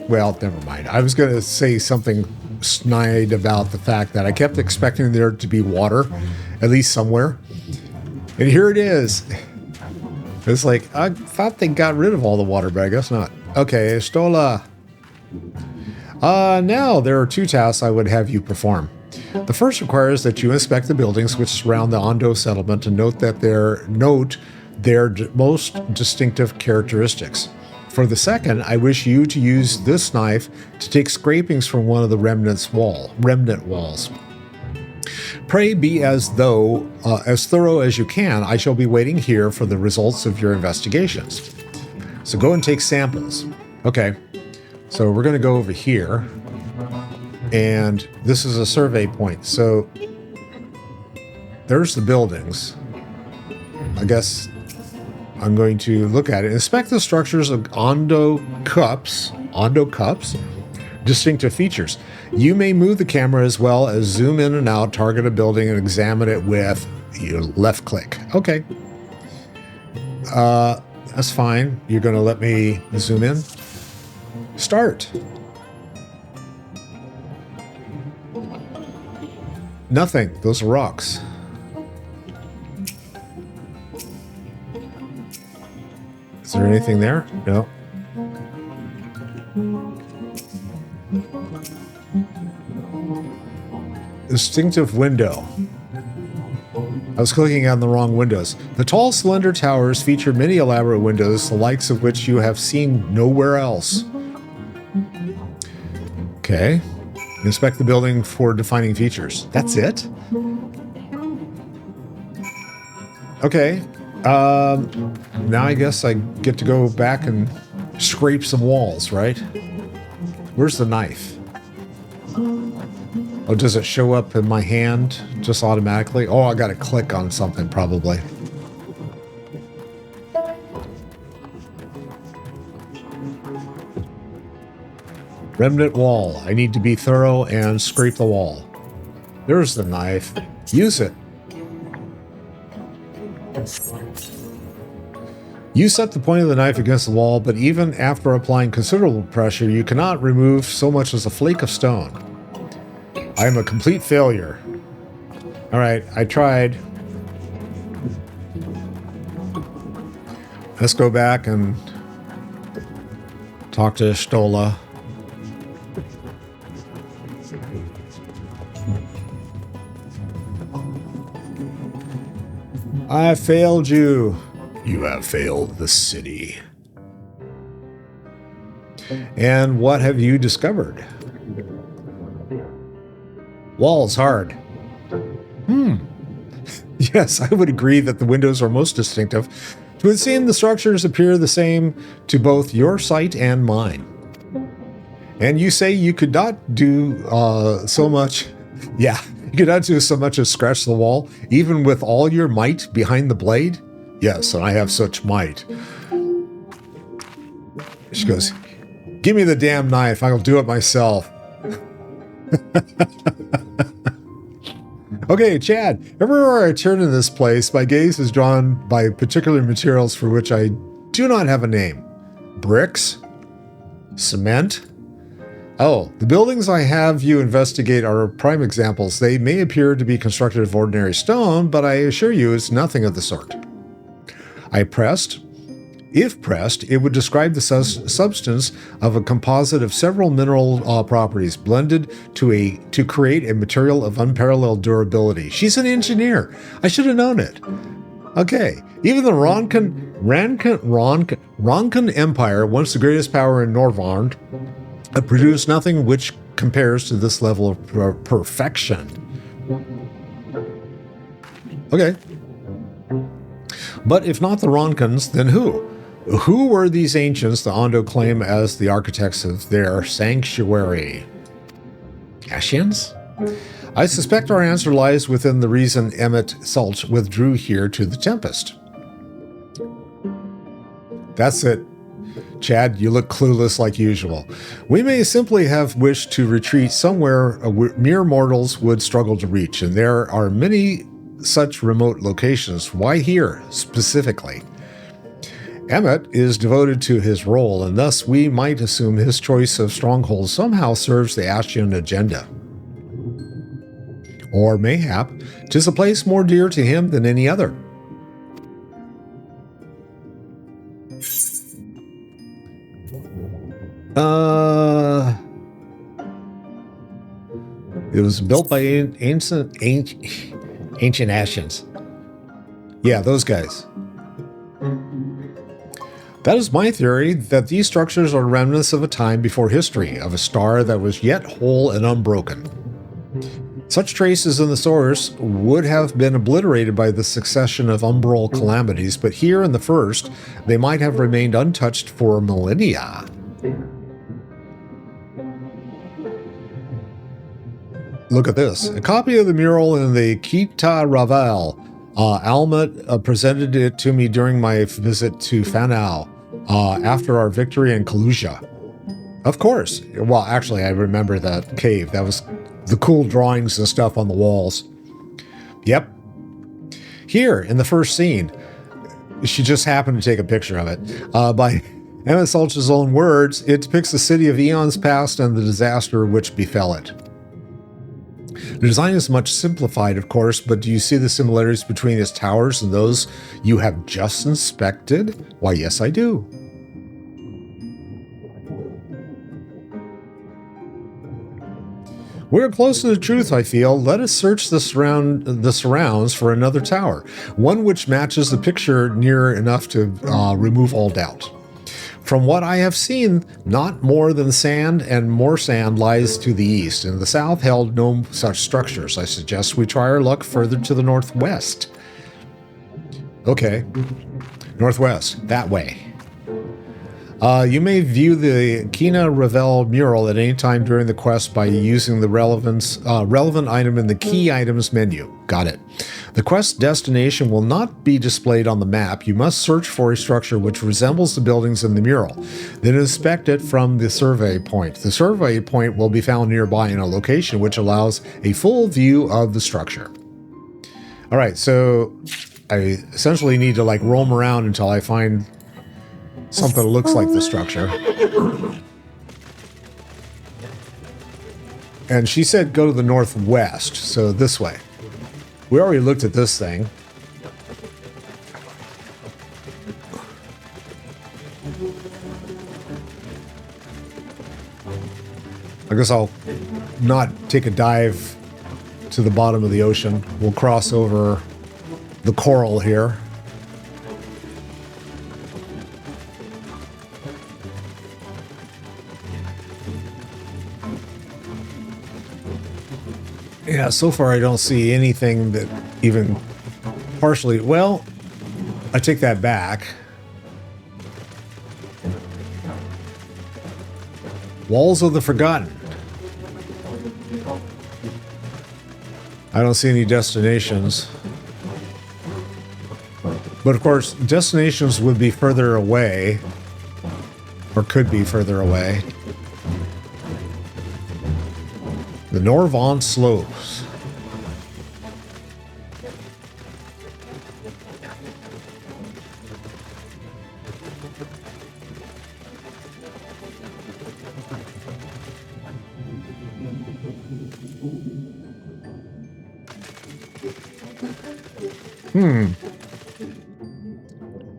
Well, never mind. I was going to say something snide about the fact that I kept expecting there to be water, at least somewhere. And here it is. It's like, I thought they got rid of all the water, but I guess not. Okay, Stola. Now there are two tasks I would have you perform. The first requires that you inspect the buildings which surround the Ondo settlement and note their most distinctive characteristics. For the second, I wish you to use this knife to take scrapings from one of the remnant walls. Pray be as thorough as you can. I shall be waiting here for the results of your investigations. So go and take samples. Okay, so we're going to go over here, and this is a survey point. So there's the buildings. I guess I'm going to look at it. Inspect the structures of Ondo cups, distinctive features. You may move the camera as well as zoom in and out, target a building, and examine it with your left click. Okay. That's fine. You're going to let me zoom in? Start. Nothing. Those are rocks. Is there anything there? No. Distinctive window. I was clicking on the wrong windows. The tall, slender towers feature many elaborate windows, the likes of which you have seen nowhere else. Okay. Inspect the building for defining features. That's it? Okay. Now I guess I get to go back and scrape some walls, right? Where's the knife? Oh, does it show up in my hand just automatically? Oh, I gotta click on something probably. Remnant wall. I need to be thorough and scrape the wall. There's the knife. Use it. You set the point of the knife against the wall, but even after applying considerable pressure, you cannot remove so much as a flake of stone. I am a complete failure. All right, I tried. Let's go back and talk to Stola. I failed you. You have failed the city. And what have you discovered? Walls hard. Yes, I would agree that the windows are most distinctive. It would seem the structures appear the same to both your sight and mine. And you say you could not do so much. Yeah, you could not do so much as scratch the wall, even with all your might behind the blade? Yes, and I have such might. She goes, give me the damn knife. I'll do it myself. Okay, Chad. Everywhere I turn in this place, my gaze is drawn by particular materials for which I do not have a name. Bricks? Cement? Oh, the buildings I have you investigate are prime examples. They may appear to be constructed of ordinary stone, but I assure you it's nothing of the sort. I pressed. If pressed, it would describe the substance of a composite of several mineral properties blended to create a material of unparalleled durability. She's an engineer. I should have known it. Okay, even the Ronkan Empire, once the greatest power in Norvarnd, produced nothing which compares to this level of perfection. Okay. But if not the Ronkans, then who? Who were these ancients the Ondo claim as the architects of their sanctuary? Ashians? I suspect our answer lies within the reason Emmett Salt withdrew here to the Tempest. That's it. Chad, you look clueless like usual. We may simply have wished to retreat somewhere mere mortals would struggle to reach, and there are many such remote locations. Why here, specifically? Emmett is devoted to his role, and thus we might assume his choice of stronghold somehow serves the Ashian agenda. Or mayhap, 'tis a place more dear to him than any other. It was built by ancient Asians. Yeah, those guys. That is my theory, that these structures are remnants of a time before history, of a star that was yet whole and unbroken. Such traces in the source would have been obliterated by the succession of umbral calamities, but here in the first, they might have remained untouched for millennia. Look at this. A copy of the mural in the Kita Ravel. Alma presented it to me during my visit to Fanau after our victory in Kalusia. Of course. Well, actually, I remember that cave. That was the cool drawings and stuff on the walls. Yep. Here, in the first scene, she just happened to take a picture of it. By Emma Salch's own words, it depicts the city of eons past and the disaster which befell it. The design is much simplified, of course, but do you see the similarities between its towers and those you have just inspected? Why, yes, I do. We're close to the truth, I feel. Let us search the surrounds for another tower, one which matches the picture near enough to remove all doubt. From what I have seen, not more than sand, and more sand lies to the east. In the south held no such structures. I suggest we try our luck further to the northwest. Okay. Northwest. That way. You may view the Kina Ravel mural at any time during the quest by using the relevant item in the key items menu. Got it. The quest destination will not be displayed on the map. You must search for a structure which resembles the buildings in the mural. Then inspect it from the survey point. The survey point will be found nearby in a location which allows a full view of the structure. All right, so I essentially need to like roam around until I find something that looks like the structure. And she said go to the northwest, so this way. We already looked at this thing. I guess I'll not take a dive to the bottom of the ocean. We'll cross over the coral here. Yeah, so far I don't see anything that even partially... Well, I take that back. Walls of the Forgotten. I don't see any destinations. But of course, destinations would be further away. Or could be further away. The Norvant Slopes.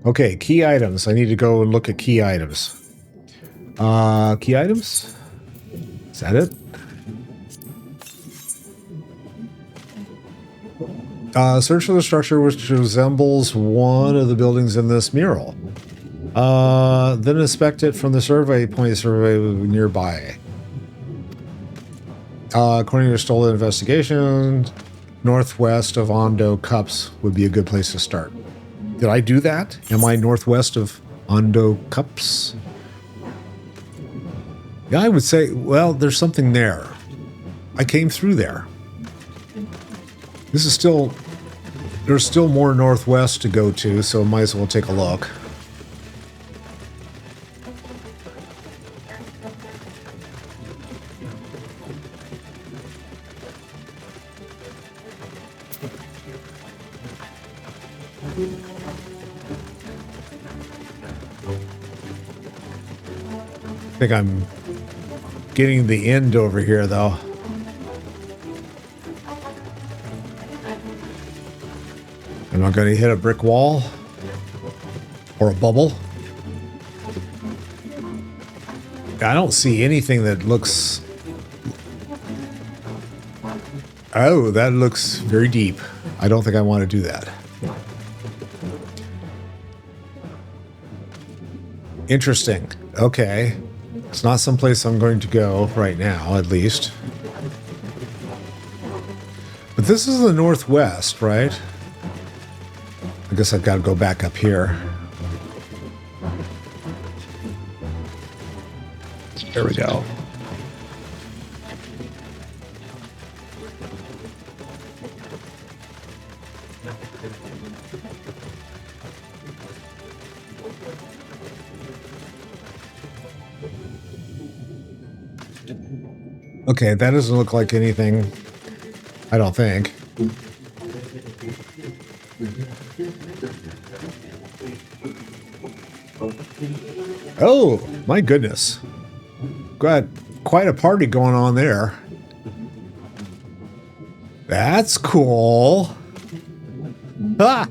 Okay, key items. I need to go and look at key items. Key items? Is that it? Search for the structure which resembles one of the buildings in this mural. Then inspect it from the survey point survey nearby. According to your stolen investigation, northwest of Ondo Cups would be a good place to start. Did I do that? Am I northwest of Ondo Cups? Yeah, I would say, well, there's something there. I came through there. This is still... There's still more northwest to go to, so might as well take a look. I think I'm getting the end over here, though. Am I going to hit a brick wall? Or a bubble? I don't see anything that looks... Oh, that looks very deep. I don't think I want to do that. Interesting. Okay. It's not someplace I'm going to go right now, at least. But this is the northwest, right? I guess I've got to go back up here. There we go. Okay, that doesn't look like anything, I don't think. Oh, my goodness. Got quite a party going on there. That's cool. Ah!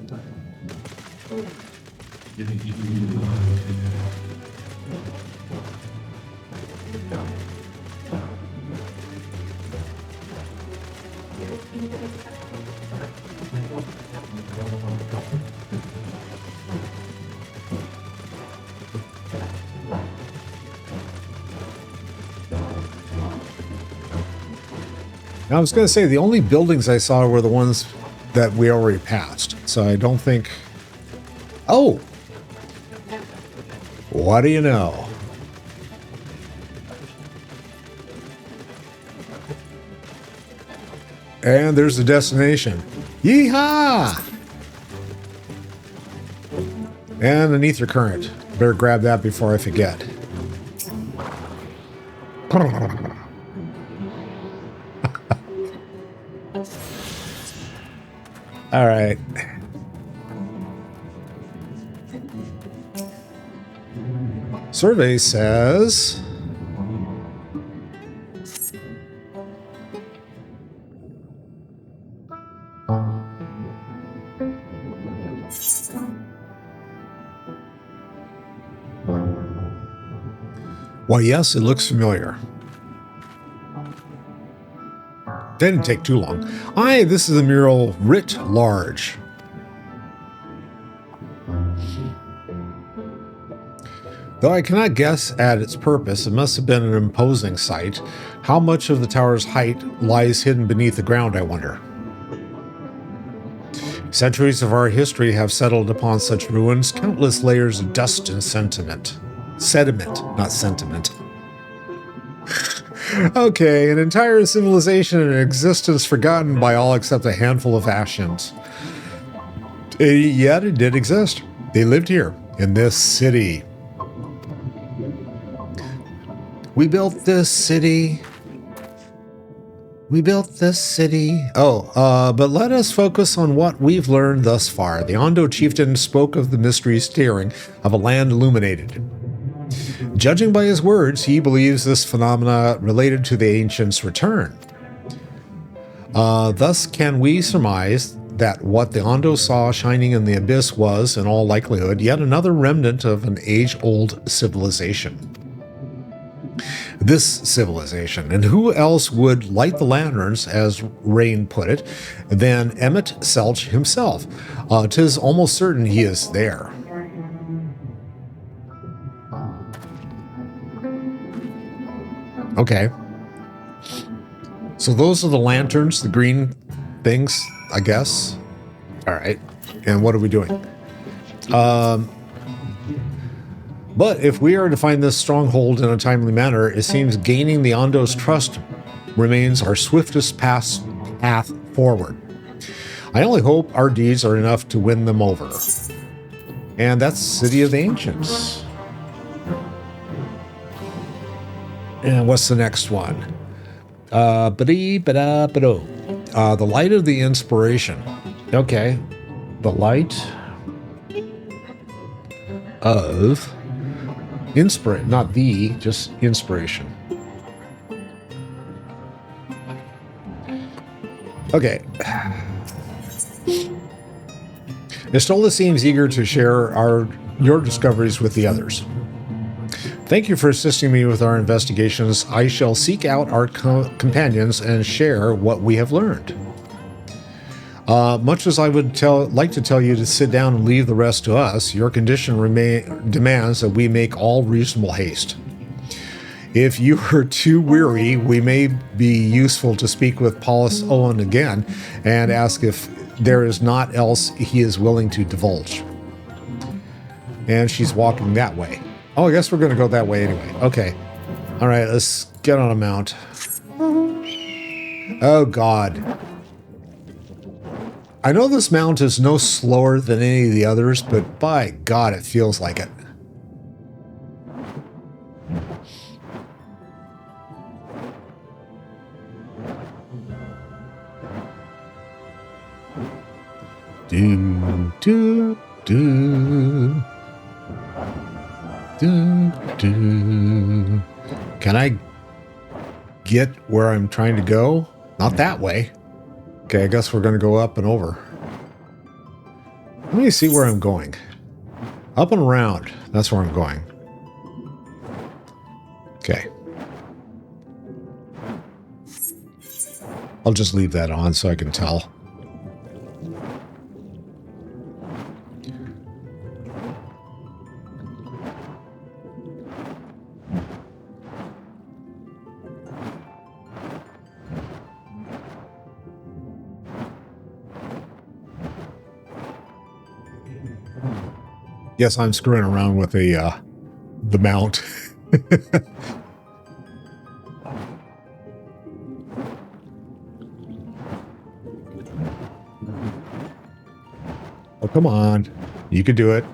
Now, I was going to say, the only buildings I saw were the ones that we already passed. So I don't think... Oh! What do you know? And there's the destination. Yeehaw! And an Aether Current. Better grab that before I forget. All right. Survey says... Why, yes, it looks familiar. Didn't take too long. Aye, this is a mural writ large. Though I cannot guess at its purpose, it must have been an imposing sight. How much of the tower's height lies hidden beneath the ground, I wonder? Centuries of our history have settled upon such ruins, countless layers of dust and sediment, not sentiment. Okay, an entire civilization in existence forgotten by all except a handful of Ashians. Yet it did exist. They lived here, in this city. We built this city. We built this city. But let us focus on what we've learned thus far. The Ondo chieftain spoke of the mystery steering of a land illuminated. Judging by his words, he believes this phenomena related to the ancients' return. Thus can we surmise that what the Ondo saw shining in the abyss was, in all likelihood, yet another remnant of an age-old civilization. This civilization, and who else would light the lanterns, as Rain put it, than Emmett Selch himself? 'Tis almost certain he is there. Okay. So those are the lanterns, the green things, I guess. All right. And what are we doing? But if we are to find this stronghold in a timely manner, it seems gaining the Ondo's trust remains our swiftest path forward. I only hope our deeds are enough to win them over. And that's City of the Ancients. And what's the next one? The Light of the Inspiration. Okay. The Light of Inspiration. Not the, just inspiration. Okay. Estola seems eager to share your discoveries with the others. Thank you for assisting me with our investigations. I shall seek out our companions and share what we have learned. Much as I would like to tell you to sit down and leave the rest to us, your condition demands that we make all reasonable haste. If you are too weary, we may be useful to speak with Paulus Owen again and ask if there is naught else he is willing to divulge. And she's walking that way. Oh, I guess we're going to go that way anyway. Okay. All right, let's get on a mount. Oh, God. I know this mount is no slower than any of the others, but by God, it feels like it. Do, do, do. Do, do. Can I get where I'm trying to go? Not that way. Okay, I guess we're going to go up and over. Let me see where I'm going. Up and around. That's where I'm going. Okay. I'll just leave that on so I can tell. Yes, I'm screwing around with the mount. Oh, come on. You can do it.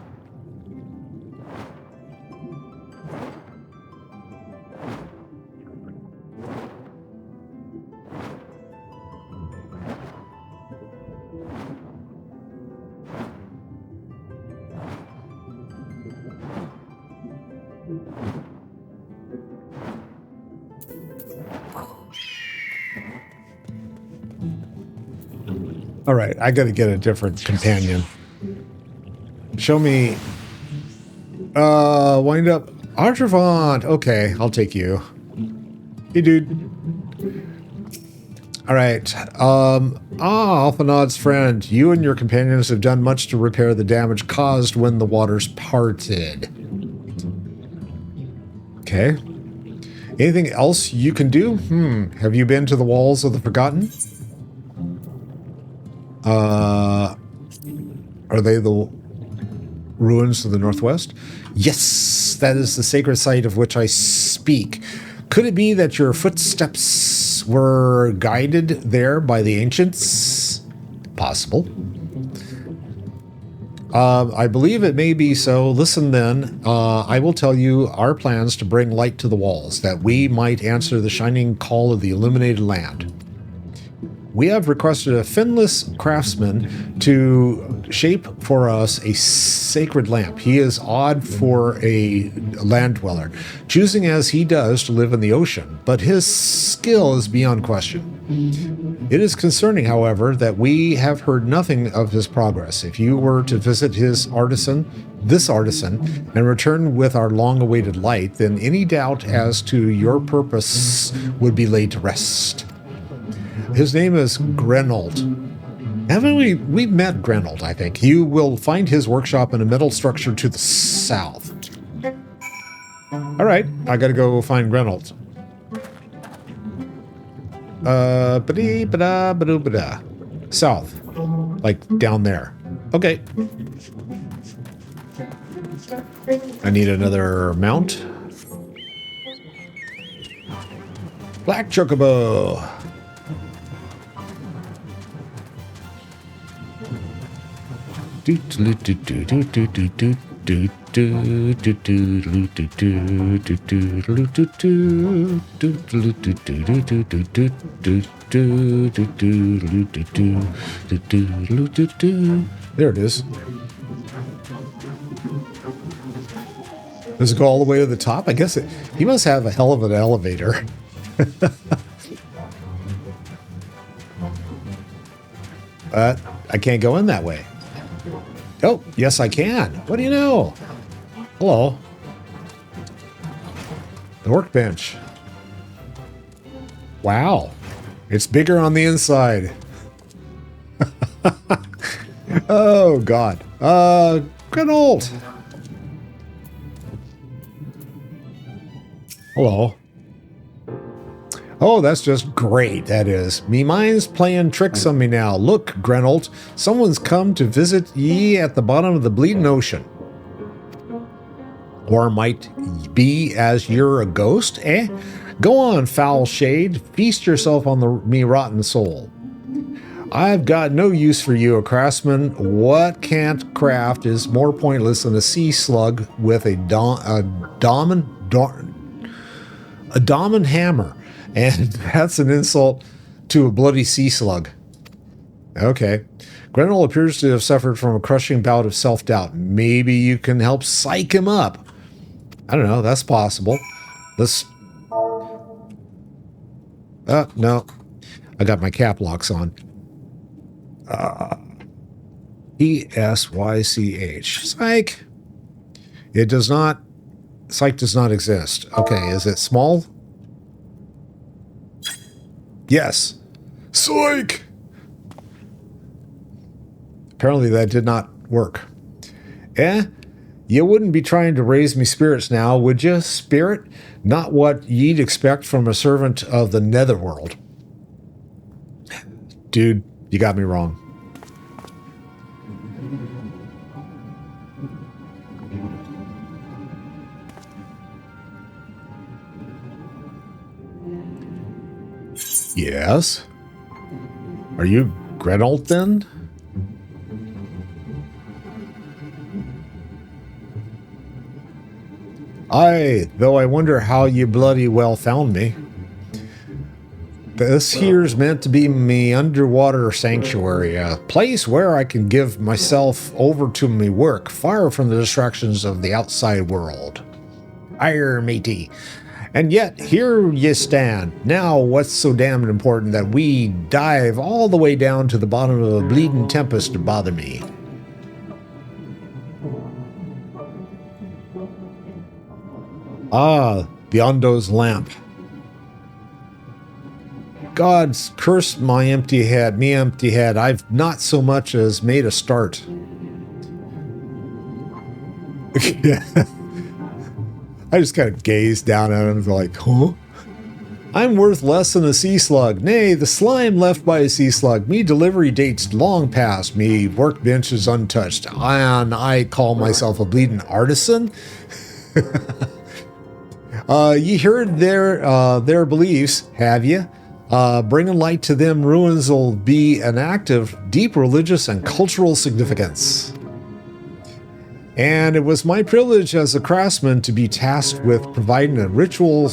All right, I got to get a different companion. Show me. Wind up. Archivant. Okay, I'll take you. Hey, dude. All right. Alphanod's friend. You and your companions have done much to repair the damage caused when the waters parted. Okay. Anything else you can do? Have you been to the walls of the Forgotten? Are they the ruins to the northwest? Yes, that is the sacred site of which I speak. Could it be that your footsteps were guided there by the ancients? Possible. I believe it may be so. Listen then, I will tell you our plans to bring light to the walls, that we might answer the shining call of the Illuminated Land. We have requested a finless craftsman to shape for us a sacred lamp. He is odd for a land dweller, choosing as he does to live in the ocean, but his skill is beyond question. It is concerning, however, that we have heard nothing of his progress. If you were to visit this artisan, and return with our long-awaited light, then any doubt as to your purpose would be laid to rest. His name is Grenold. Haven't we've met Grenold, I think. You will find his workshop in a metal structure to the south. All right, I gotta go find Grenold. South, like down there. Okay. I need another mount. Black Chocobo. There it is. Does it go all the way to the top? I guess he must have a hell of an elevator. But I can't go in that way. Oh, yes I can. What do you know? Hello. The workbench. Wow. It's bigger on the inside. Oh, God. Good old. Hello. Oh, that's just great, that is. Me mind's playing tricks on me now. Look, Grenold, someone's come to visit ye at the bottom of the bleeding ocean. Or might be as you're a ghost, eh? Go on, foul shade, feast yourself on me rotten soul. I've got no use for you, a craftsman. What can't craft is more pointless than a sea slug with a diamond hammer. And that's an insult to a bloody sea slug. Okay. Grenell appears to have suffered from a crushing bout of self-doubt. Maybe you can help psych him up. I don't know. That's possible. Let's... no. I got my cap locks on. E-S-Y-C-H. Psych. It does not... Psych does not exist. Okay, is it small? Yes. Psych! Apparently that did not work. You wouldn't be trying to raise me spirits now, would you, spirit? Not what you'd expect from a servant of the netherworld. Dude, you got me wrong. Yes? Are you Grenold then? Aye, though I wonder how you bloody well found me. This here's meant to be me underwater sanctuary, a place where I can give myself over to me work, far from the distractions of the outside world. Arr, matey. And yet, here you stand. Now, what's so damn important that we dive all the way down to the bottom of a bleeding tempest to bother me? Ah, the Ondo's lamp. God's curse my empty head, me empty head. I've not so much as made a start. I just kind of gazed down at him like, huh? I'm worth less than a sea slug. Nay, the slime left by a sea slug. Me delivery date's long past. Me workbench is untouched. And I call myself a bleeding artisan? Ye heard their beliefs, have ye? Bringing light to them ruins will be an act of deep religious and cultural significance. And it was my privilege as a craftsman to be tasked with providing a ritual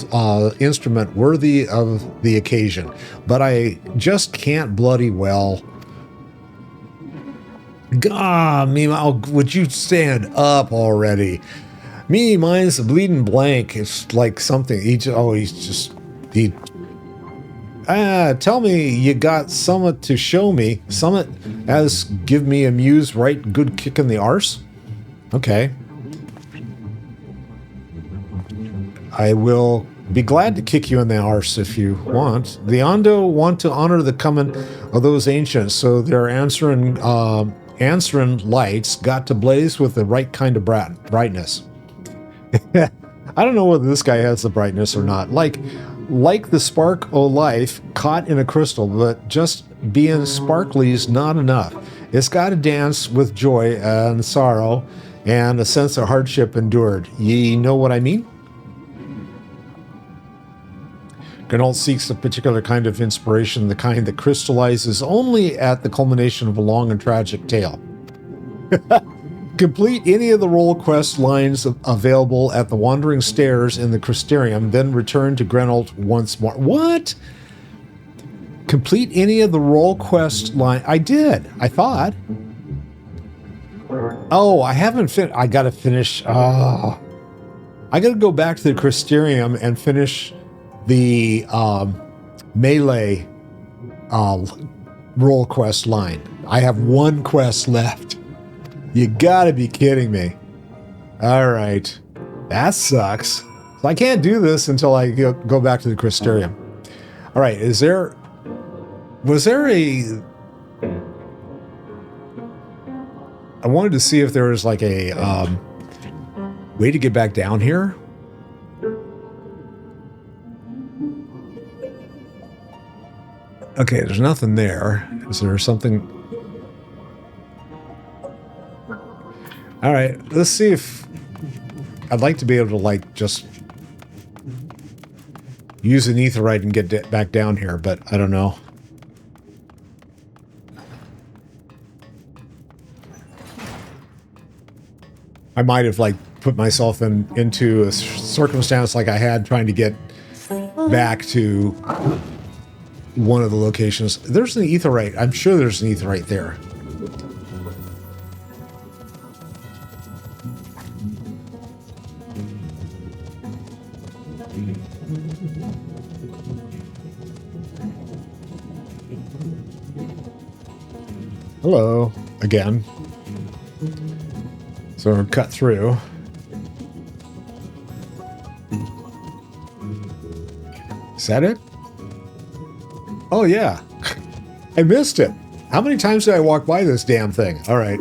instrument worthy of the occasion. But I just can't bloody well. God, me, would you stand up already? Me, mine's a bleeding blank. It's like something. Tell me you got summit to show me. Summit as give me a muse right good kick in the arse. Okay. I will be glad to kick you in the arse if you want. The Ondo want to honor the coming of those ancients, so their answering lights got to blaze with the right kind of brightness. I don't know whether this guy has the brightness or not. Like the spark o' life caught in a crystal, but just being sparkly's not enough. It's got to dance with joy and sorrow and a sense of hardship endured. Ye know what I mean? Gernalt seeks a particular kind of inspiration, the kind that crystallizes only at the culmination of a long and tragic tale. Complete any of the role quest lines available at the Wandering Stairs in the Crystarium, then return to Grenalt once more. What? Complete any of the role quest line? I did. I thought. Oh, I haven't finished. I gotta finish. I gotta go back to the Crystarium and finish the melee role quest line. I have one quest left. You gotta be kidding me. All right. That sucks. So I can't do this until I go back to the Crystarium. All right, was there a... I wanted to see if there was like a way to get back down here. Okay, there's nothing there. Is there something? All right, let's see if... I'd like to be able to, like, just use an aetherite and get back down here, but I don't know. I might have, like, put myself into a circumstance like I had trying to get back to one of the locations. There's an aetherite. I'm sure there's an aetherite there. Hello, again. So we're cut through. Is that it? Oh yeah, I missed it. How many times did I walk by this damn thing? All right.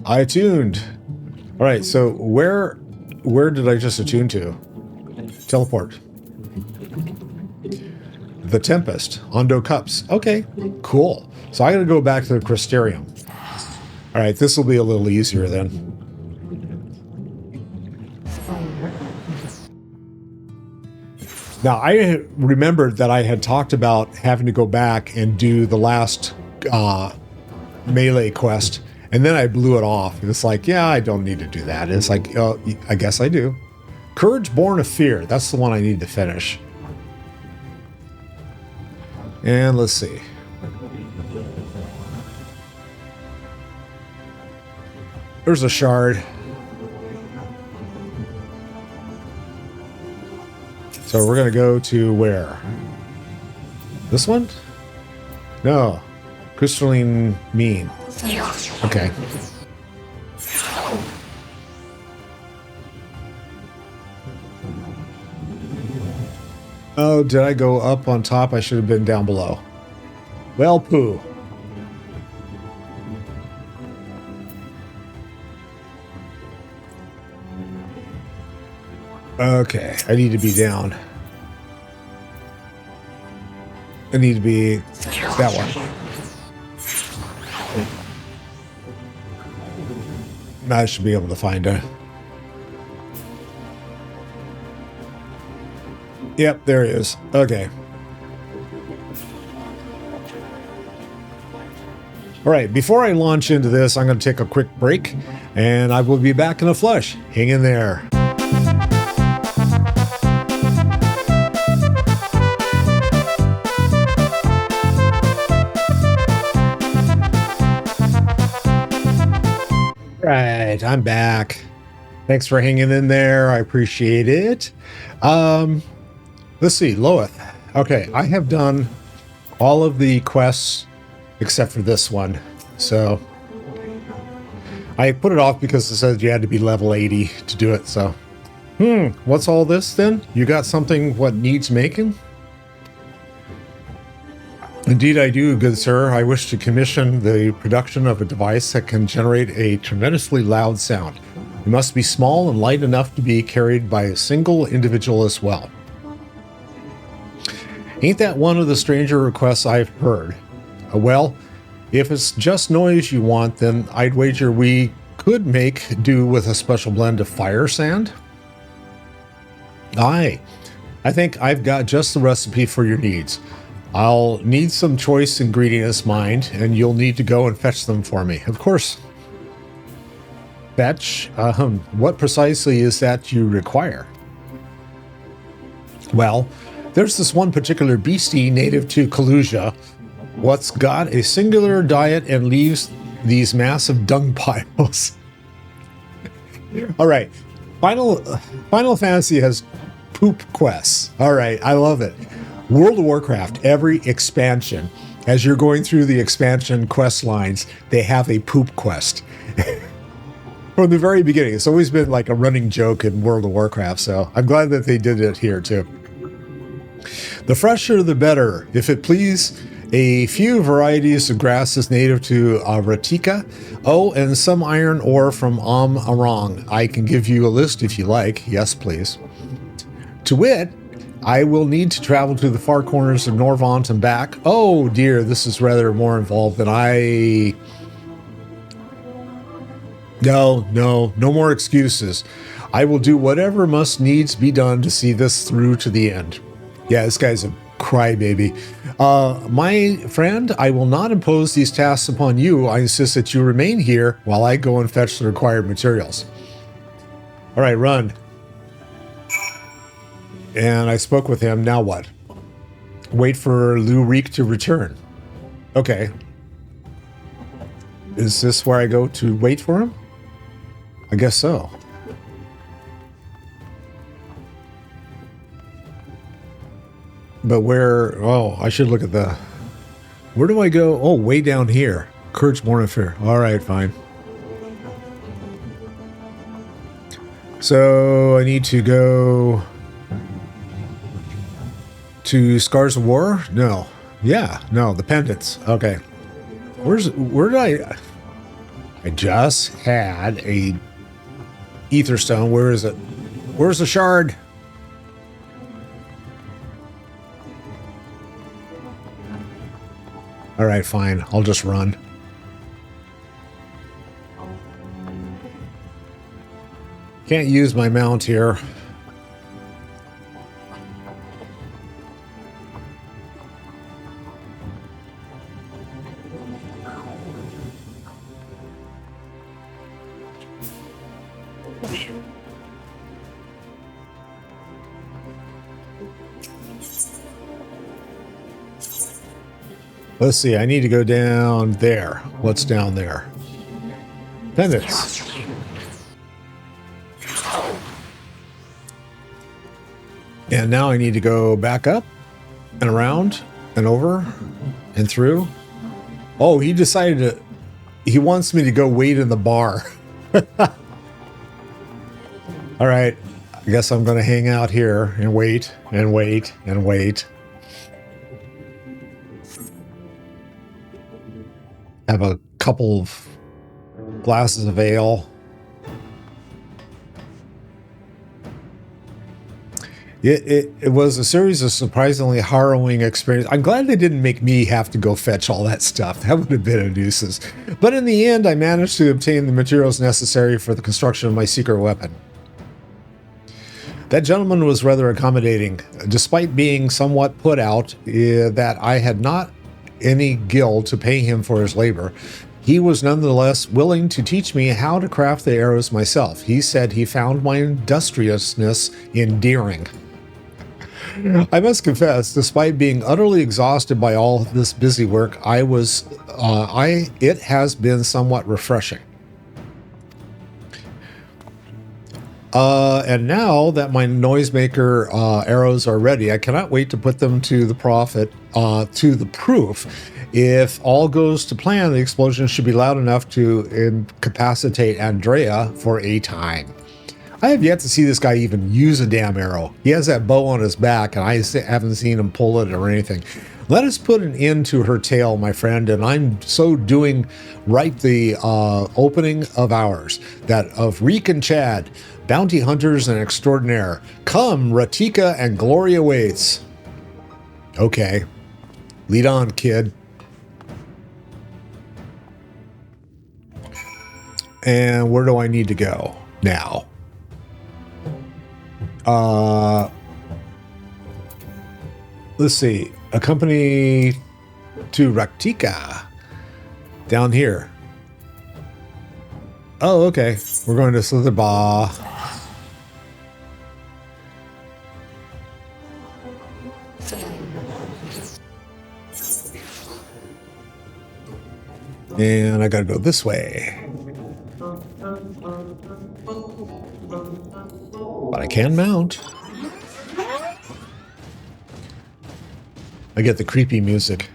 I attuned. All right, so where did I just attune to? Teleport. The Tempest, Ondo Cups. Okay, cool. So I gotta go back to the Crystarium. All right, this will be a little easier then. Now, I remembered that I had talked about having to go back and do the last melee quest, and then I blew it off. It's like, yeah, I don't need to do that. It's like, oh, I guess I do. Courage Born of Fear. That's the one I need to finish. And let's see. There's a shard. So we're going to go to where? This one? No. Crystalline Mean. Okay. Oh, did I go up on top? I should have been down below. Well, poo. Okay, I need to be down. I need to be that one. I should be able to find it. Yep, there he is. Okay. All right, before I launch into this, I'm going to take a quick break, and I will be back in a flush. Hang in there. Right, I'm back. Thanks for hanging in there. I appreciate it. Let's see, Loeth. Okay, I have done all of the quests except for this one. So I put it off because it says you had to be level 80 to do it. So, what's all this then? You got something what needs making? Indeed I do, good sir. I wish to commission the production of a device that can generate a tremendously loud sound. It must be small and light enough to be carried by a single individual as well. Ain't that one of the stranger requests I've heard? Well, if it's just noise you want, then I'd wager we could make do with a special blend of fire sand. Aye, I think I've got just the recipe for your needs. I'll need some choice ingredients mined, and you'll need to go and fetch them for me. Of course. Fetch? What precisely is that you require? Well, there's this one particular beastie native to Kalusia, what's got a singular diet and leaves these massive dung piles. All right, Final Fantasy has poop quests. All right, I love it. World of Warcraft, every expansion As you're going through the expansion quest lines, they have a poop quest. From the very beginning. It's always been like a running joke in World of Warcraft, so I'm glad that they did it here too. The fresher the better, if it please. A few varieties of grasses native to Ratika. Oh, and some iron ore from Arang. I can give you a list if you like. Yes, please. To wit, I will need to travel to the far corners of Norvant and back. Oh dear, this is rather more involved than I... No more excuses. I will do whatever must needs be done to see this through to the end. Yeah, this guy's a crybaby. My friend, I will not impose these tasks upon you. I insist that you remain here while I go and fetch the required materials. All right, run. And I spoke with him. Now what? Wait for Lurik to return. Okay. Is this where I go to wait for him? I guess so. But where... Oh, I should look at the... Where do I go? Oh, way down here. Courage Mornifer. All right, fine. So I need to go to Scars of War? No. Yeah, no, the pendants. Okay. Where did I just had a Aether Stone. Where is it? Where's the shard? All right, fine. I'll just run. Can't use my mount here. Let's see, I need to go down there. What's down there? Pendants. And now I need to go back up and around and over and through. Oh, he decided to... He wants me to go wait in the bar. All right. I guess I'm going to hang out here and wait and wait and wait. Have a couple of glasses of ale. It was a series of surprisingly harrowing experiences. I'm glad they didn't make me have to go fetch all that stuff. That would have been a nuisance. But in the end, I managed to obtain the materials necessary for the construction of my secret weapon. That gentleman was rather accommodating, despite being somewhat put out that I had not any gill to pay him for his labor. He was nonetheless willing to teach me how to craft the arrows myself. He said he found my industriousness endearing. I must confess, despite being utterly exhausted by all this busy work, it has been somewhat refreshing. And now that my noisemaker arrows are ready, I cannot wait to put them to the proof. If all goes to plan, the explosion should be loud enough to incapacitate Andrea for a time. I have yet to see this guy even use a damn arrow. He has that bow on his back, and I haven't seen him pull it or anything. Let us put an end to her tale, my friend, and I'm so doing right the opening of ours, that of Reek and Chad, bounty hunters and extraordinaire. Come, Ratika, and glory awaits. Okay. Lead on, kid. And where do I need to go now? Let's see. Accompany to Ratika. Down here. Oh, okay. We're going to Slitherbaugh. And I gotta go this way. But I can mount. I get the creepy music.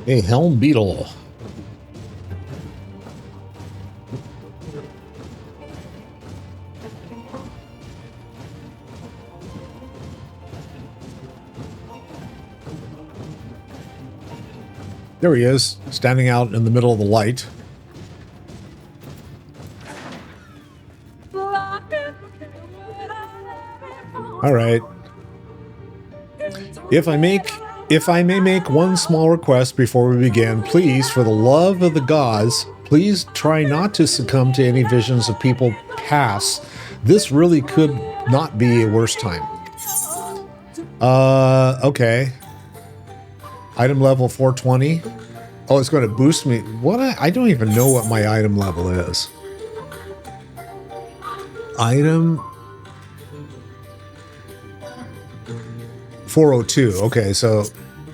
A helm beetle. There he is, standing out in the middle of the light. All right. If I may make one small request before we begin, please, for the love of the gods, please try not to succumb to any visions of people past. This really could not be a worse time. Okay. Item level 420. Oh, it's going to boost me. What? I don't even know what my item level is. Item 402. Okay, so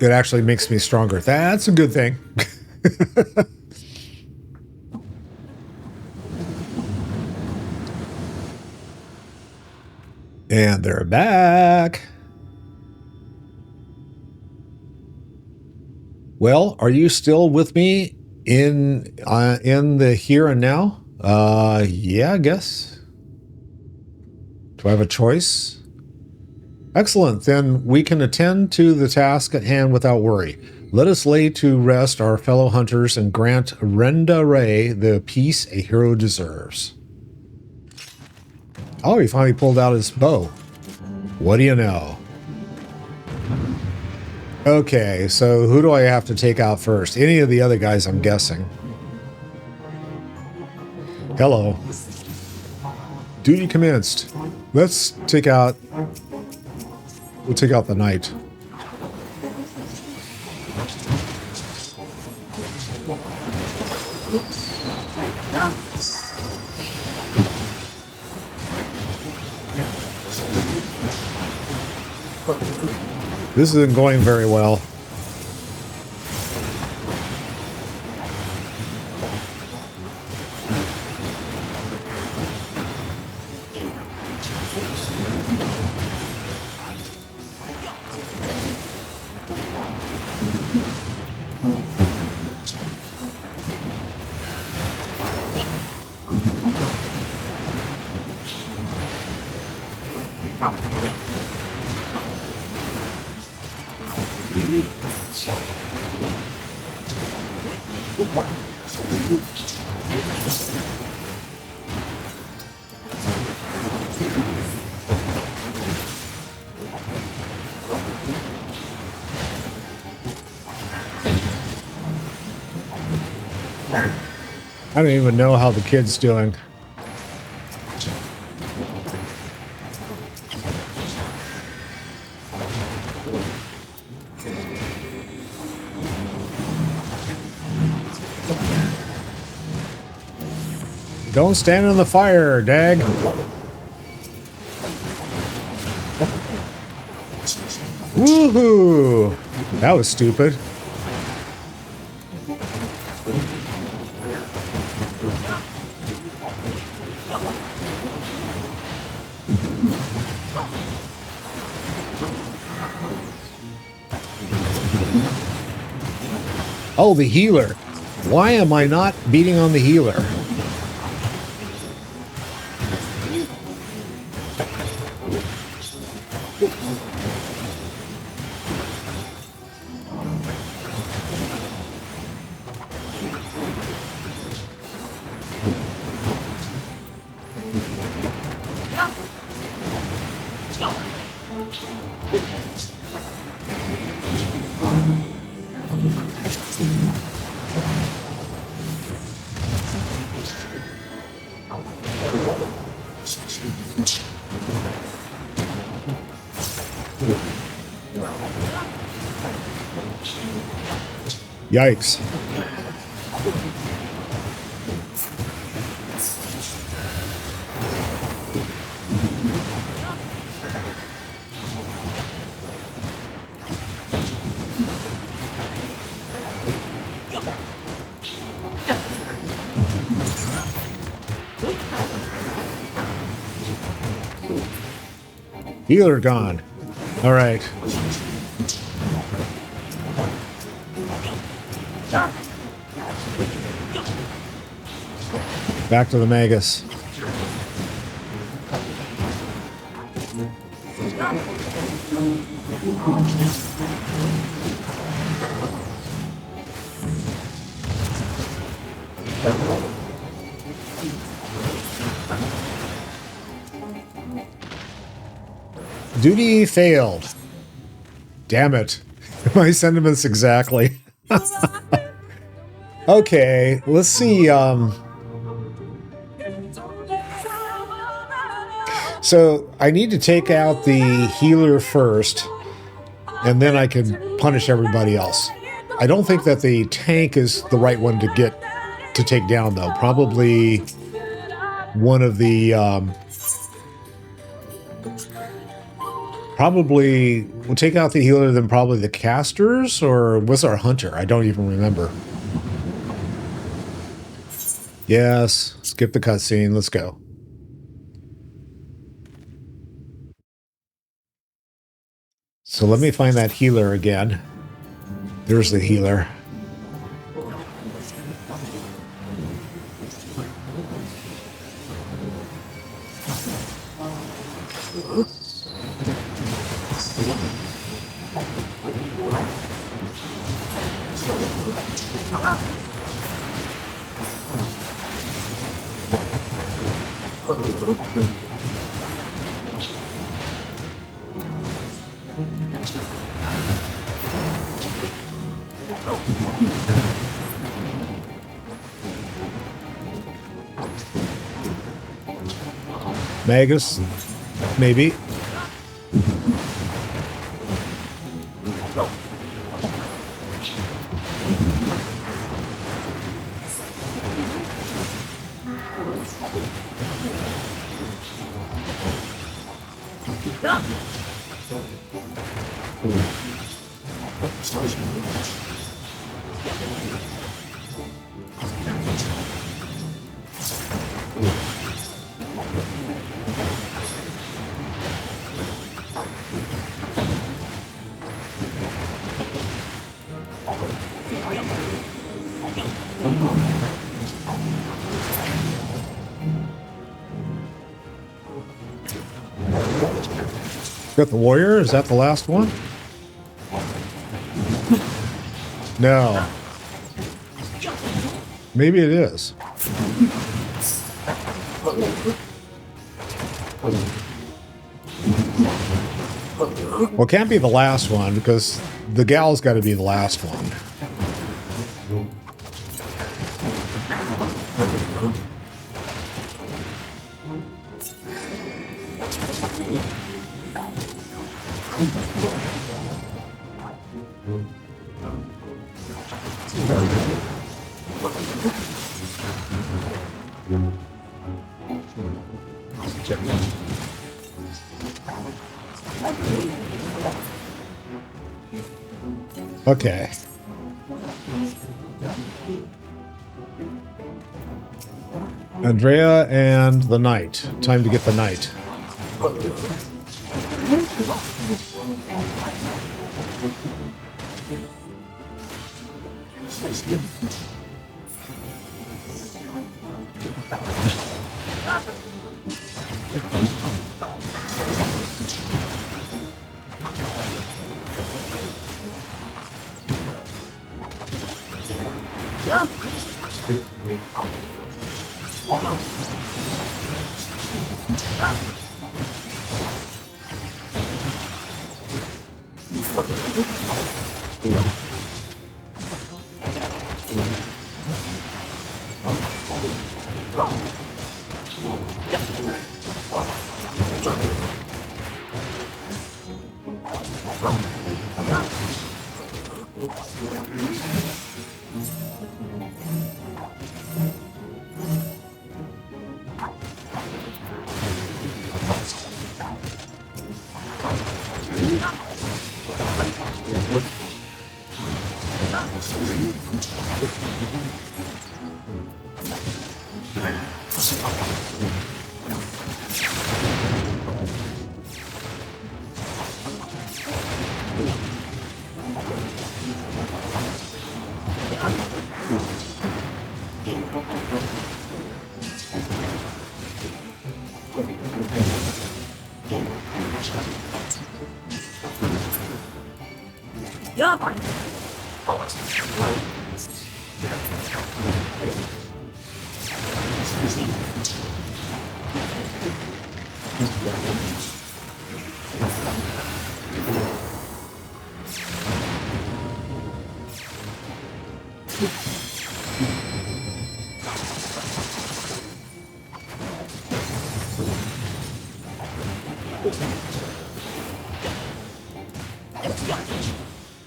it actually makes me stronger. That's a good thing. And they're back. Well, are you still with me in the here and now? Yeah, I guess. Do I have a choice? Excellent. Then we can attend to the task at hand without worry. Let us lay to rest our fellow hunters and grant Renda Ray the peace a hero deserves. Oh, he finally pulled out his bow. What do you know? Okay, so who do I have to take out first? Any of the other guys, I'm guessing. Hello. Duty commenced. Let's take out... We'll take out the knight. This isn't going very well. I don't even know how the kid's doing. Don't stand in the fire, Dag. Woohoo! That was stupid. Oh, the healer. Why am I not beating on the healer? Yikes. Healer gone. All right. Back to the Magus. Duty failed. Damn it. My sentiments exactly. Okay, let's see. So I need to take out the healer first, and then I can punish everybody else. I don't think that the tank is the right one to take down, though. Probably one of the probably we'll take out the healer, then probably the casters, or was our hunter? I don't even remember. Yes, skip the cutscene. Let's go. So let me find that healer again. There's the healer. Magus, maybe. Got the warrior? Is that the last one? No. Maybe it is. Well, it can't be the last one because the gal's got to be the last one. Okay. Andrea and the knight. Time to get the knight.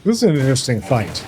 This is an interesting fight.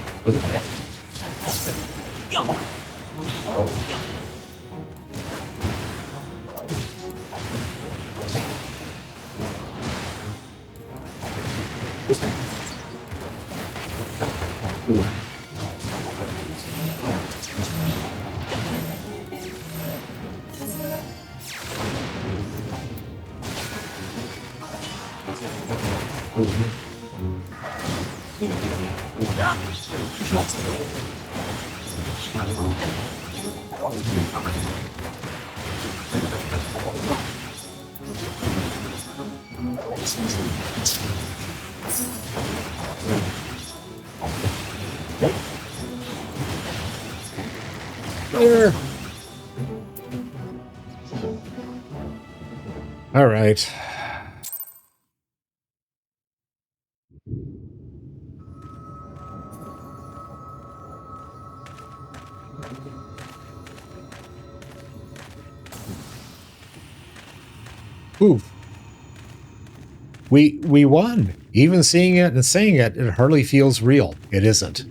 Here. All right. Ooh. We won. Even seeing it and saying it, it hardly feels real. It isn't.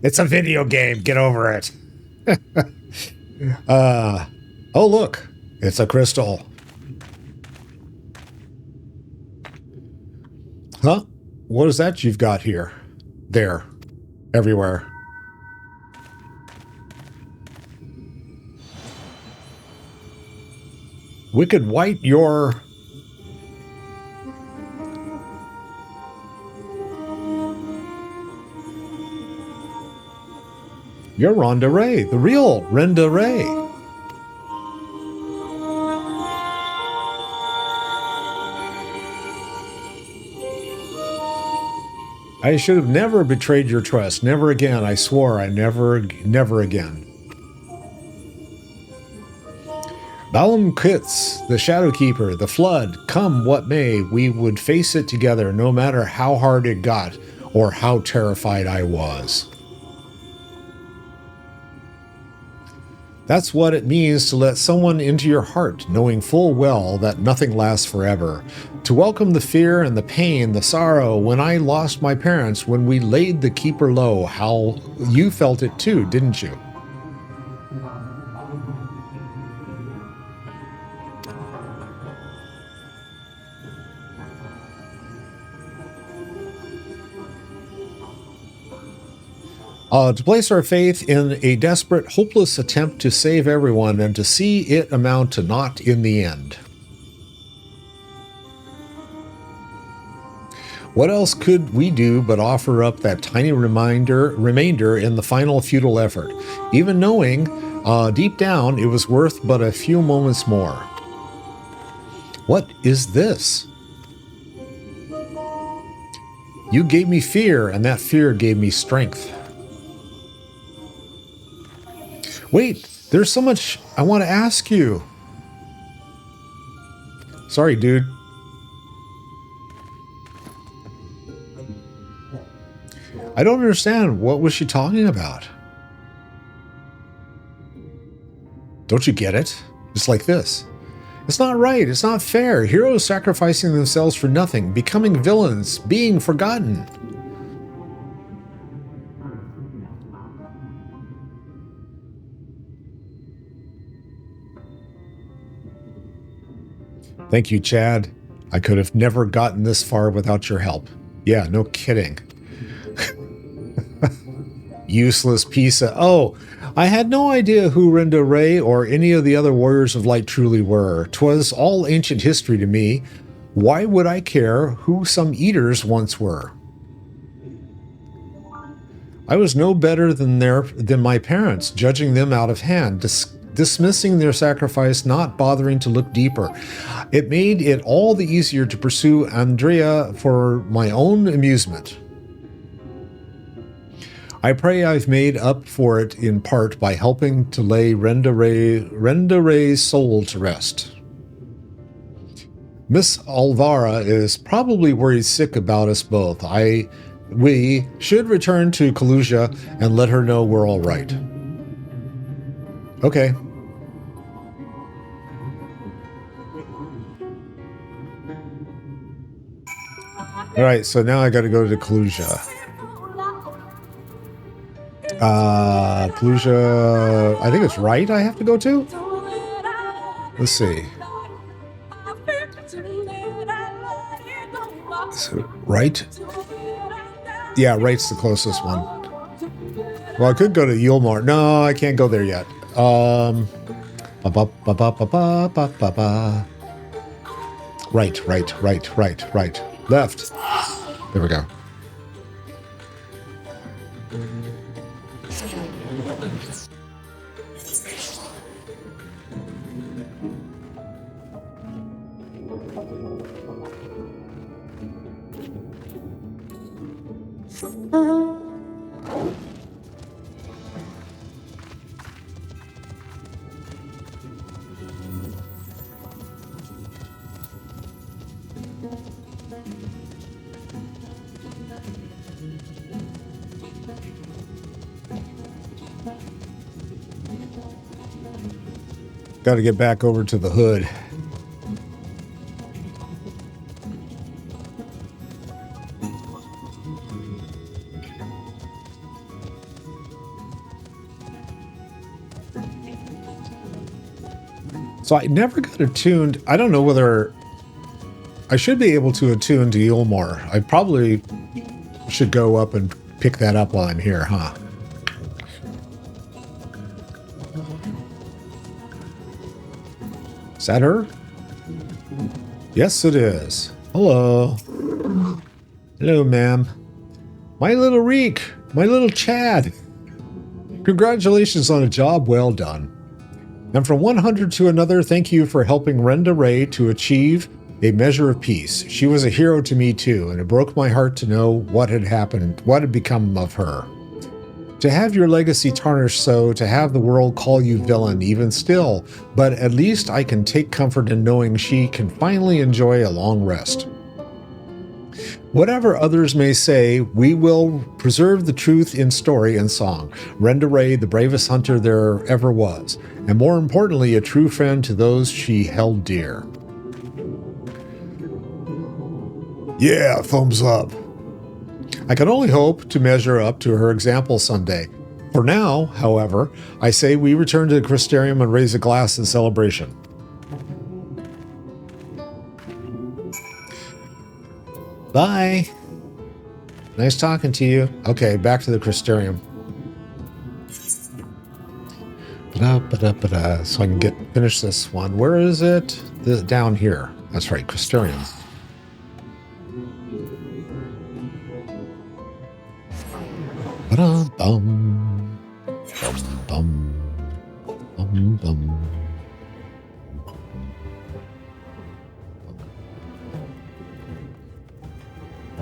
It's a video game. Get over it. Oh, look. It's a crystal. Huh? What is that you've got here? There. Everywhere. Wicked White, you're Rhonda Ray, the real Rhonda Ray. I should have never betrayed your trust. Never again. I swore I never again. Balam Kits, the Shadowkeeper, the Flood, come what may, we would face it together no matter how hard it got or how terrified I was. That's what it means to let someone into your heart, knowing full well that nothing lasts forever. To welcome the fear and the pain, the sorrow, when I lost my parents, when we laid the Keeper low, how you felt it too, didn't you? To place our faith in a desperate, hopeless attempt to save everyone and to see it amount to naught in the end. What else could we do but offer up that tiny remainder in the final futile effort, even knowing deep down it was worth but a few moments more? What is this? You gave me fear, and that fear gave me strength. Wait, there's so much I want to ask you. Sorry, dude. I don't understand. What was she talking about? Don't you get it? Just like this. It's not right. It's not fair. Heroes sacrificing themselves for nothing, becoming villains, being forgotten. Thank you, Chad. I could have never gotten this far without your help. Yeah, no kidding. Useless piece of... Oh, I had no idea who Rhonda Ray or any of the other Warriors of Light truly were. 'Twas all ancient history to me. Why would I care who some eaters once were? I was no better than my parents, judging them out of hand, dismissing their sacrifice, not bothering to look deeper. It made it all the easier to pursue Andrea for my own amusement. I pray I've made up for it in part by helping to lay Rendere's soul to rest. Miss Alvara is probably worried sick about us both. We should return to Kalusia and let her know we're all right. Okay. All right, so now I got to go to Kalusia. Kalusia, I think it's right I have to go to? Let's see. So, right? Yeah, right's the closest one. Well, I could go to Yulmar. No, I can't go there yet. Right. Left. There we go. Got to get back over to the hood. So I never got attuned. I don't know whether I should be able to attune to Yulmar. I probably should go up and pick that up while I'm here, huh? Is that her? Yes, it is. Hello. Hello, ma'am. My little Reek. My little Chad. Congratulations on a job well done. And from 100 to another, thank you for helping Renda Ray to achieve a measure of peace. She was a hero to me too, and it broke my heart to know what had happened, what had become of her. To have your legacy tarnished so, to have the world call you villain even still, but at least I can take comfort in knowing she can finally enjoy a long rest. Whatever others may say, we will preserve the truth in story and song. Renda Ray, the bravest hunter there ever was, and more importantly, a true friend to those she held dear. Yeah, thumbs up. I can only hope to measure up to her example someday. For now, however, I say we return to the Crystarium and raise a glass in celebration. Bye. Nice talking to you. Okay, back to the Crystarium. So I can finish this one. Where is it? Down here. That's right, Crystarium. Bum, bum, bum, bum.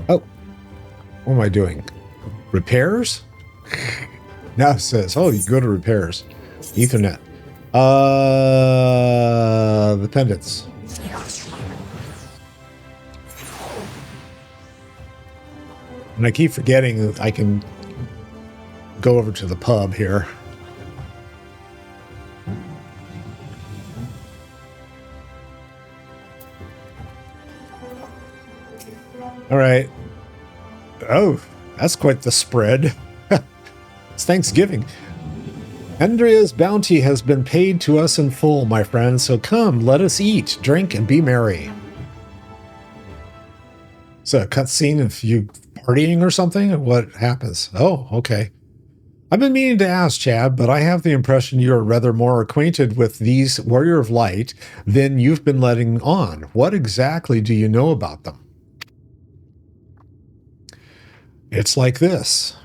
Oh, what am I doing? Repairs? Now it says, oh, you go to repairs. Ethernet. The pendants. And I keep forgetting that I can go over to the pub here. All right. Oh, that's quite the spread. It's Thanksgiving. Andrea's bounty has been paid to us in full, my friend, so come, let us eat, drink, and be merry. So a cutscene of you partying or something? What happens? Oh, okay. I've been meaning to ask, Chad, but I have the impression you're rather more acquainted with these Warrior of Light than you've been letting on. What exactly do you know about them? It's like this.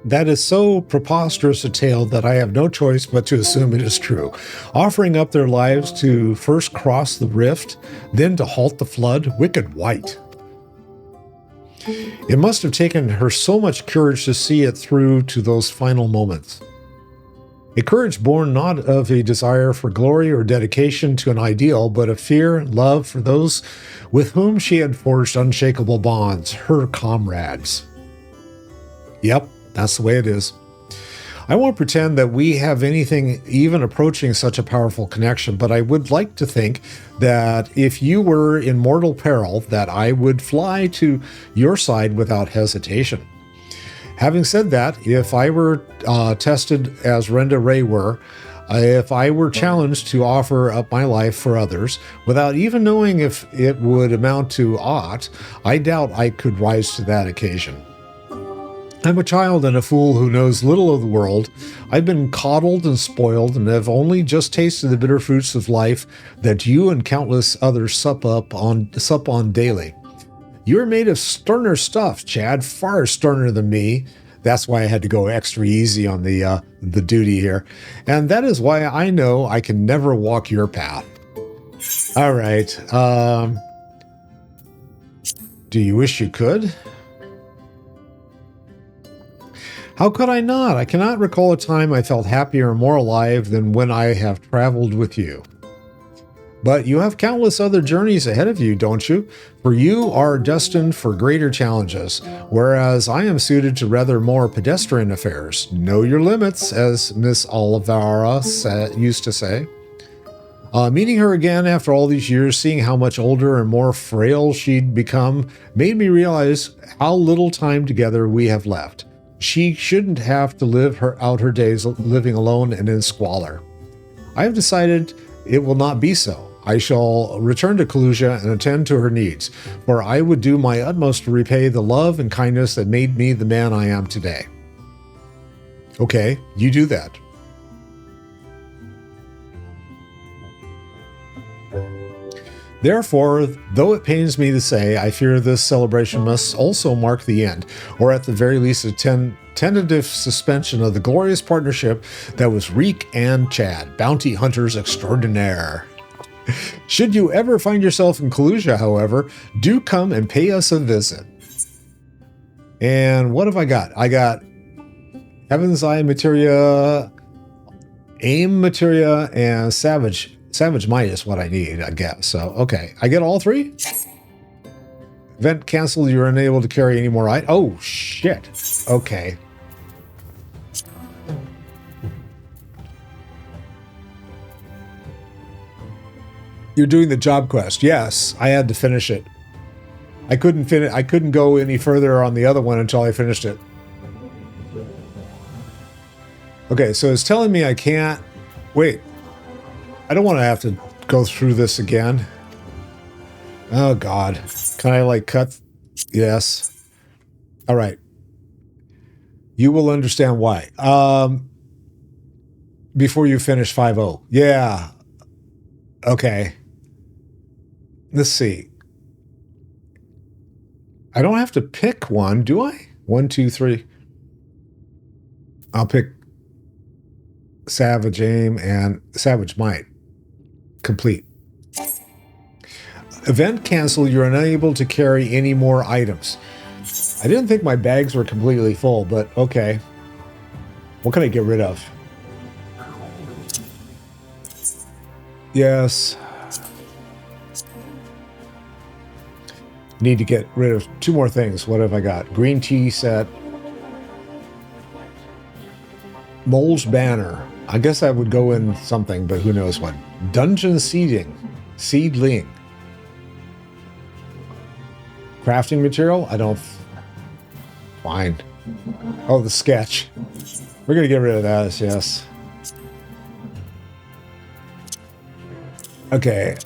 That is so preposterous a tale that I have no choice but to assume it is true. Offering up their lives to first cross the rift, then to halt the flood, wicked white. It must have taken her so much courage to see it through to those final moments. A courage born not of a desire for glory or dedication to an ideal, but of fear and love for those with whom she had forged unshakable bonds, her comrades. Yep, that's the way it is. I won't pretend that we have anything even approaching such a powerful connection, but I would like to think that if you were in mortal peril, that I would fly to your side without hesitation. Having said that, if I were tested as Renda Ray were, if I were challenged to offer up my life for others, without even knowing if it would amount to aught, I doubt I could rise to that occasion. I'm a child and a fool who knows little of the world. I've been coddled and spoiled and have only just tasted the bitter fruits of life that you and countless others sup on daily. You're made of sterner stuff, Chad, far sterner than me. That's why I had to go extra easy on the duty here. And that is why I know I can never walk your path. All right. Do you wish you could? How could I not? I cannot recall a time I felt happier and more alive than when I have traveled with you. But you have countless other journeys ahead of you, don't you? For you are destined for greater challenges, whereas I am suited to rather more pedestrian affairs. Know your limits, as Miss Olivara used to say. Meeting her again after all these years, seeing how much older and more frail she'd become, made me realize how little time together we have left. She shouldn't have to live out her days living alone and in squalor. I have decided it will not be so. I shall return to Kalusia and attend to her needs, for I would do my utmost to repay the love and kindness that made me the man I am today. Okay, you do that. Therefore, though it pains me to say, I fear this celebration must also mark the end, or at the very least a tentative suspension of the glorious partnership that was Reek and Chad, bounty hunters extraordinaire. Should you ever find yourself in Kalusia, however, do come and pay us a visit. And what have I got? I got Heaven's Eye Materia, Aim Materia, and Savage Might is what I need, I guess. So, okay. I get all three? Event canceled. You're unable to carry any more items. Oh, shit. Okay. You're doing the job quest. Yes, I had to finish it. I couldn't go any further on the other one until I finished it. Okay, so it's telling me I can't... Wait. I don't want to have to go through this again. Oh, God. Can I, like, cut? Yes. All right. You will understand why. Before you finish 5-0. Yeah. Okay. Let's see. I don't have to pick one, do I? 1, 2, 3. I'll pick Savage Aim and Savage Might. Complete. Event cancel. You're unable to carry any more items. I didn't think my bags were completely full, but okay. What can I get rid of? Yes. Need to get rid of 2 more things. What have I got? Green tea set. Mole's banner. I guess that would go in something, but who knows what. Dungeon seedling. Crafting material? I don't... Fine. Oh, the sketch. We're going to get rid of that, yes. Okay.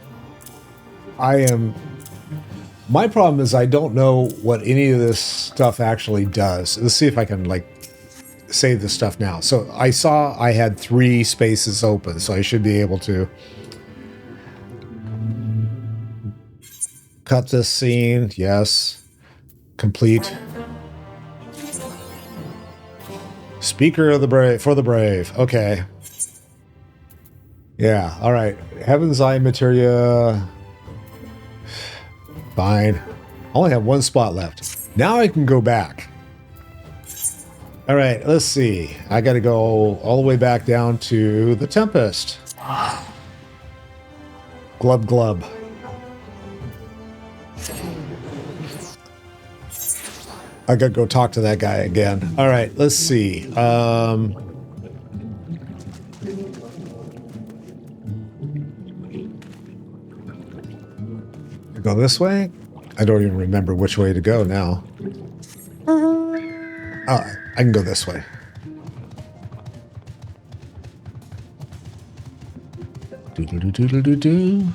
My problem is I don't know what any of this stuff actually does. Let's see if I can, like, save this stuff now. So I saw I had 3 spaces open, so I should be able to cut this scene. Yes. Complete. Speaker of the brave, for the brave. Okay. Yeah, all right. Heaven's Eye materia. Fine. I only have one spot left. Now I can go back. All right, let's see. I got to go all the way back down to the Tempest. Glub, glub. I got to go talk to that guy again. All right, let's see. Go this way? I don't even remember which way to go now. I can go this way. Do-do-do-do-do-do.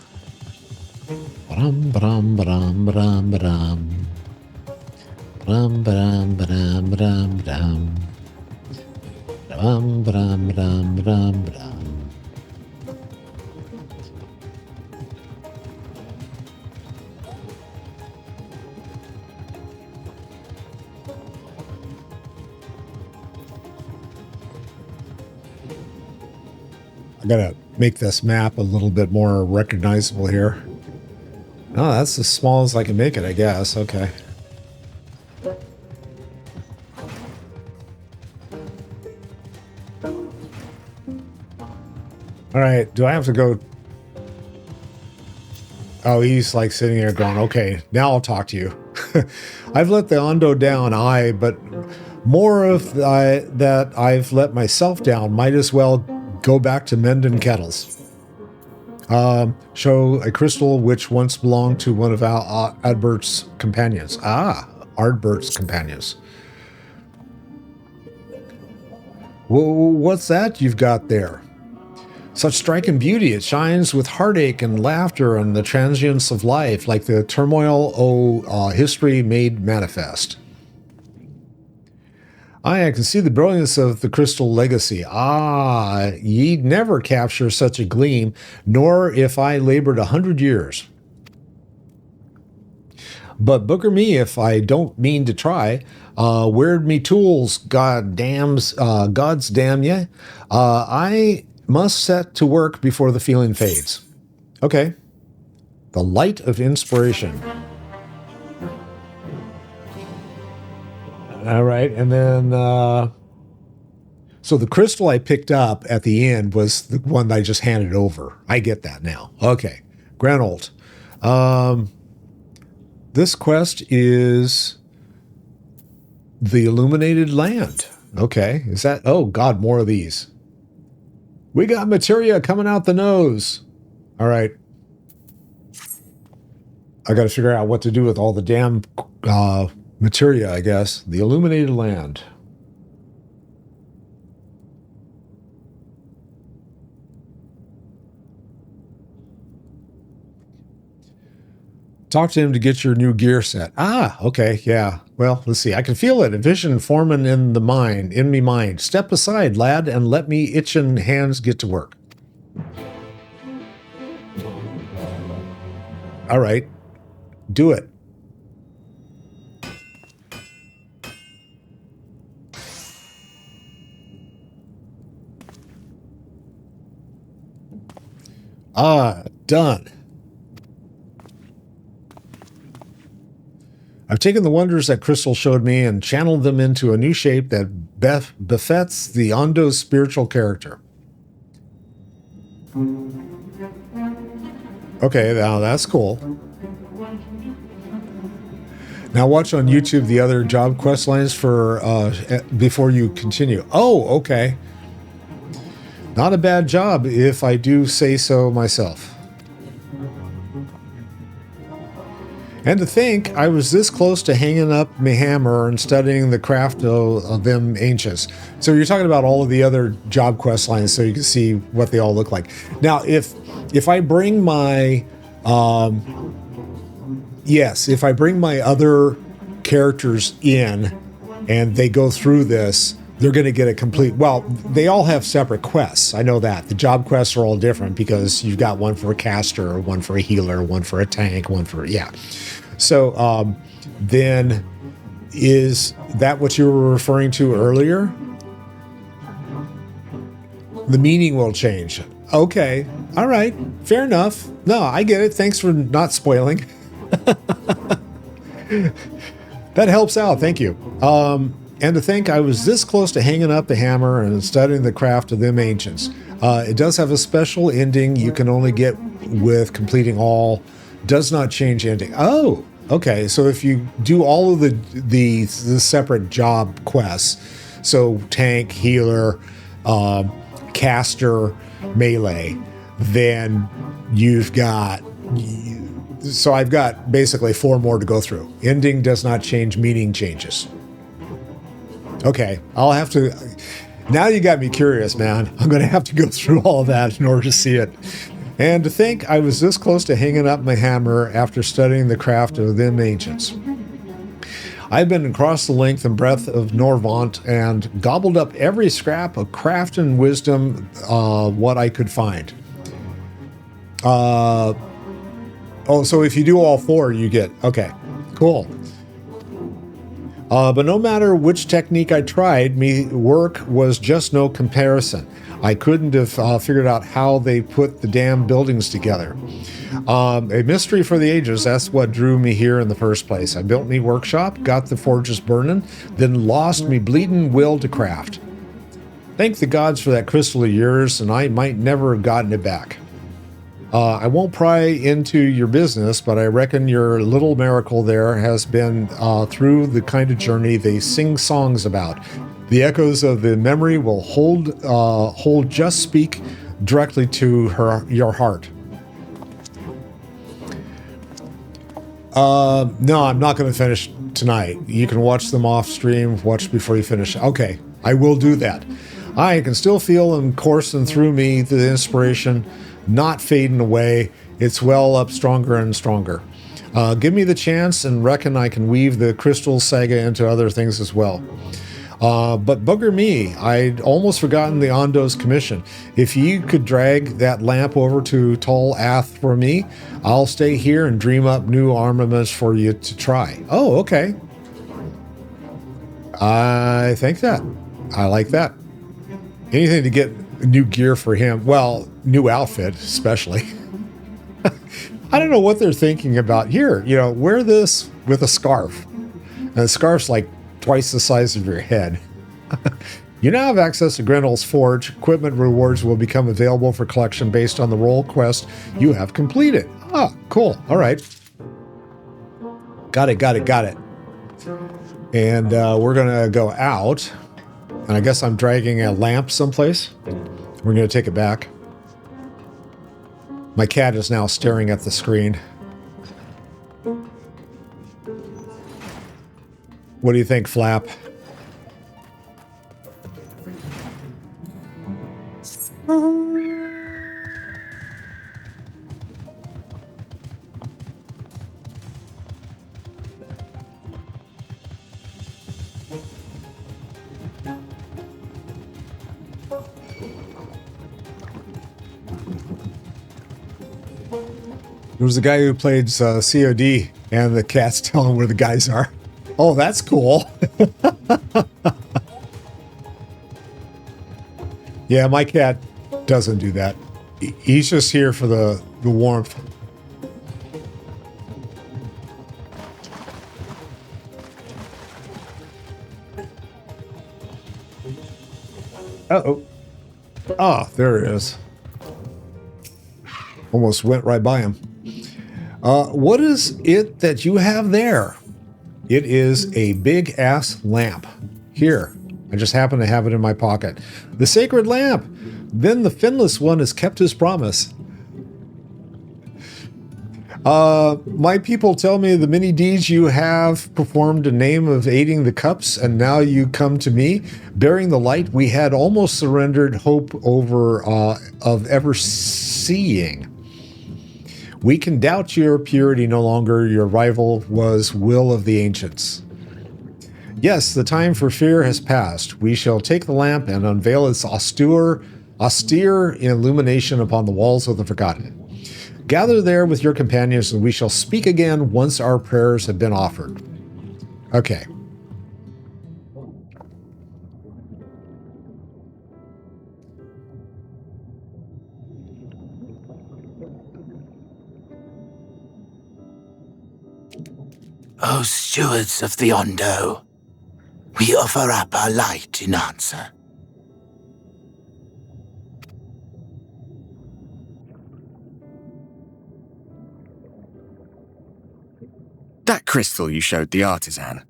Ba-dum, ba-dum, ba-dum, ba-dum, ba-dum. Ba-dum, ba-dum, ba-dum, ba-dum, ba-dum. Ba-dum, ba-dum, ba-dum, ba-dum, ba-dum. I gotta make this map a little bit more recognizable here. Oh, that's as small as I can make it, I guess. Okay. All right, do I have to go? Oh, he's like sitting there going, okay, now I'll talk to you. I've let the Ondo down, but more of that I've let myself down. Might as well go back to mending kettles. Show a crystal which once belonged to one of Ardbert's companions. Ardbert's companions. What's that you've got there? Such striking beauty, it shines with heartache and laughter and the transience of life, like the turmoil, history made manifest. I can see the brilliance of the crystal legacy. Ye'd never capture such a gleam, nor if I labored 100 years. But booger me if I don't mean to try. Where'd me tools, gods damn ye. I must set to work before the feeling fades. Okay. The light of inspiration. All right, and then, so the crystal I picked up at the end was the one that I just handed over. I get that now. Okay, Granold. This quest is the Illuminated Land. Okay, is that, oh God, more of these. We got materia coming out the nose. All right. I got to figure out what to do with all the damn, materia, I guess. The Illuminated Land. Talk to him to get your new gear set. Okay, yeah. Well, let's see. I can feel it. A vision forming in me mind. Step aside, lad, and let me itching hands get to work. All right. Do it. Done. I've taken the wonders that Crystal showed me and channeled them into a new shape that befits the Ondo's spiritual character. Okay, now that's cool. Now watch on YouTube the other job quest lines for before you continue. Oh, okay. Not a bad job, if I do say so myself. And to think I was this close to hanging up my hammer and studying the craft of them ancients. So you're talking about all of the other job quest lines so you can see what they all look like. Now, if I bring my if I bring my other characters in and they go through this, they're going to get a complete, well, they all have separate quests. I know that. The job quests are all different because you've got one for a caster, one for a healer, one for a tank, one for, yeah. So then is that what you were referring to earlier? The meaning will change. Okay. All right. Fair enough. No, I get it. Thanks for not spoiling. That helps out. Thank you. And to think I was this close to hanging up the hammer and studying the craft of them ancients. It does have a special ending you can only get with completing all. Does not change ending. Oh, okay. So if you do all of the separate job quests, so tank, healer, caster, melee, then you've got. So I've got basically 4 more to go through. Ending does not change, meaning changes. Okay, I'll have to... Now you got me curious, man. I'm going to have to go through all of that in order to see it. And to think I was this close to hanging up my hammer after studying the craft of them ancients. I've been across the length and breadth of Norvant and gobbled up every scrap of craft and wisdom what I could find. Oh, so if you do all 4, you get... Okay, cool. But no matter which technique I tried, me work was just no comparison. I couldn't have figured out how they put the damn buildings together. A mystery for the ages, that's what drew me here in the first place. I built me workshop, got the forges burning, then lost me bleeding will to craft. Thank the gods for that crystal of yours, and I might never have gotten it back. I won't pry into your business, but I reckon your little miracle there has been through the kind of journey they sing songs about. The echoes of the memory will hold just speak directly to your heart. No, I'm not going to finish tonight. You can watch them off stream, watch before you finish. Okay, I will do that. I can still feel them coursing through me, the inspiration, not fading away. It's well up stronger and stronger. Give me the chance and reckon I can weave the crystal saga into other things as well. But bugger me, I'd almost forgotten the Ondo's commission. If you could drag that lamp over to Tall Ath for me, I'll stay here and dream up new armaments for you to try. Oh, okay. I think that. I like that. Anything to get new gear for him. Well, new outfit, especially. I don't know what they're thinking about. Here, wear this with a scarf. And the scarf's like twice the size of your head. You now have access to Grendel's Forge. Equipment rewards will become available for collection based on the role quest you have completed. Ah, cool. All right. Got it. And we're going to go out. And I guess I'm dragging a lamp someplace. We're going to take it back. My cat is now staring at the screen. What do you think, Flap? There was a guy who played COD, and the cat's telling where the guys are. Oh, that's cool. Yeah, my cat doesn't do that. He's just here for the warmth. Uh-oh. Oh, there it is. Almost went right by him. What is it that you have there? It is a big-ass lamp. Here, I just happen to have it in my pocket. The sacred lamp! Then the finless one has kept his promise. My people tell me the many deeds you have performed in name of aiding the cups, and now you come to me, bearing the light we had almost surrendered hope over of ever seeing. We can doubt your purity no longer. Your rival was will of the ancients. Yes, the time for fear has passed. We shall take the lamp and unveil its austere illumination upon the walls of the forgotten. Gather there with your companions, and we shall speak again once our prayers have been offered. Okay. O stewards of the Ondo, we offer up our light in answer. That crystal you showed the artisan.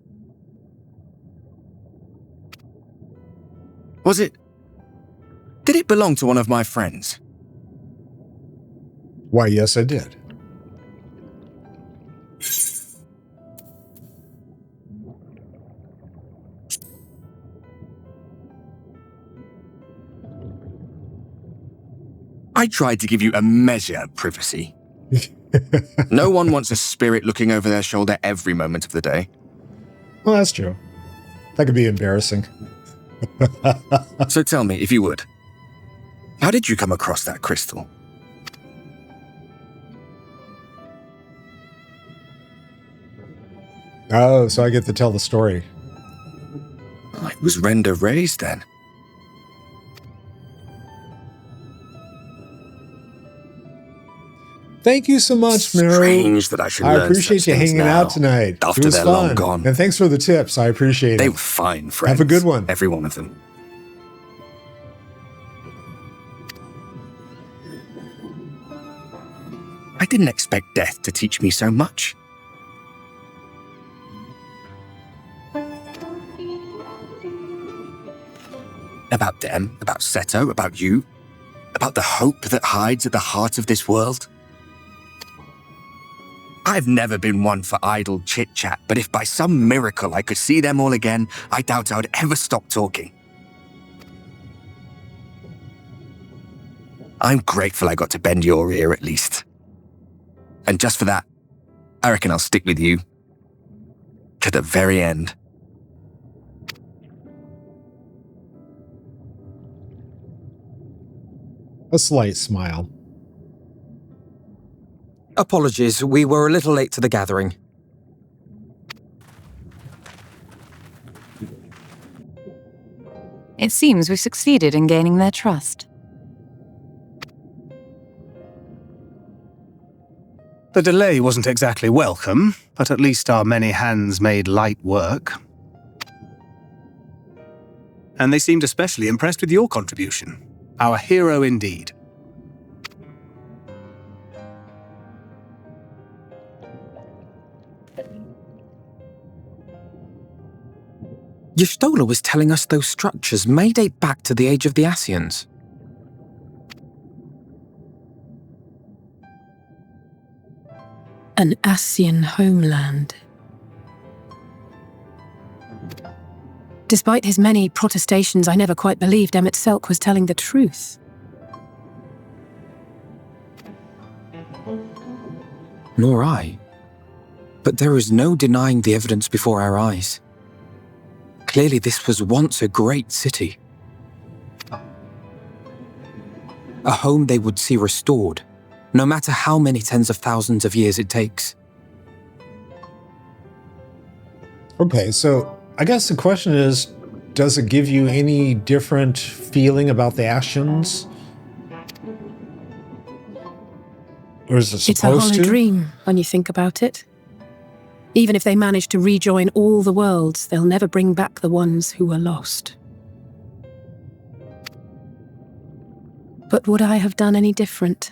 Was it... Did it belong to one of my friends? Why, yes, I did. I tried to give you a measure of privacy. No one wants a spirit looking over their shoulder every moment of the day. Well, that's true. That could be embarrassing. So tell me, if you would, how did you come across that crystal? Oh, so I get to tell the story. It was render raised then. Thank you so much, Mary. Strange that I should I learn appreciate such you things hanging now, out tonight. after It was they're fun. long gone. And thanks for the tips. I appreciate They it. were fine friends. Have a good one. Every one of them. I didn't expect death to teach me so much. About them, about Seto, about you, about the hope that hides at the heart of this world. I've never been one for idle chit-chat, but if by some miracle I could see them all again, I doubt I would ever stop talking. I'm grateful I got to bend your ear at least. And just for that, I reckon I'll stick with you to the very end. A slight smile. Apologies, we were a little late to the gathering. It seems we've succeeded in gaining their trust. The delay wasn't exactly welcome, but at least our many hands made light work. And they seemed especially impressed with your contribution. Our hero indeed. Y'shtola was telling us those structures may date back to the age of the Ascians. An Ascian homeland. Despite his many protestations, I never quite believed Emmett Selk was telling the truth. Nor I. But there is no denying the evidence before our eyes. Clearly this was once a great city. A home they would see restored, no matter how many tens of thousands of years it takes. Okay, so I guess the question is, does it give you any different feeling about the Ascians? Or is it It's a hollow supposed to? dream when you think about it. Even if they manage to rejoin all the worlds, they'll never bring back the ones who were lost. But would I have done any different?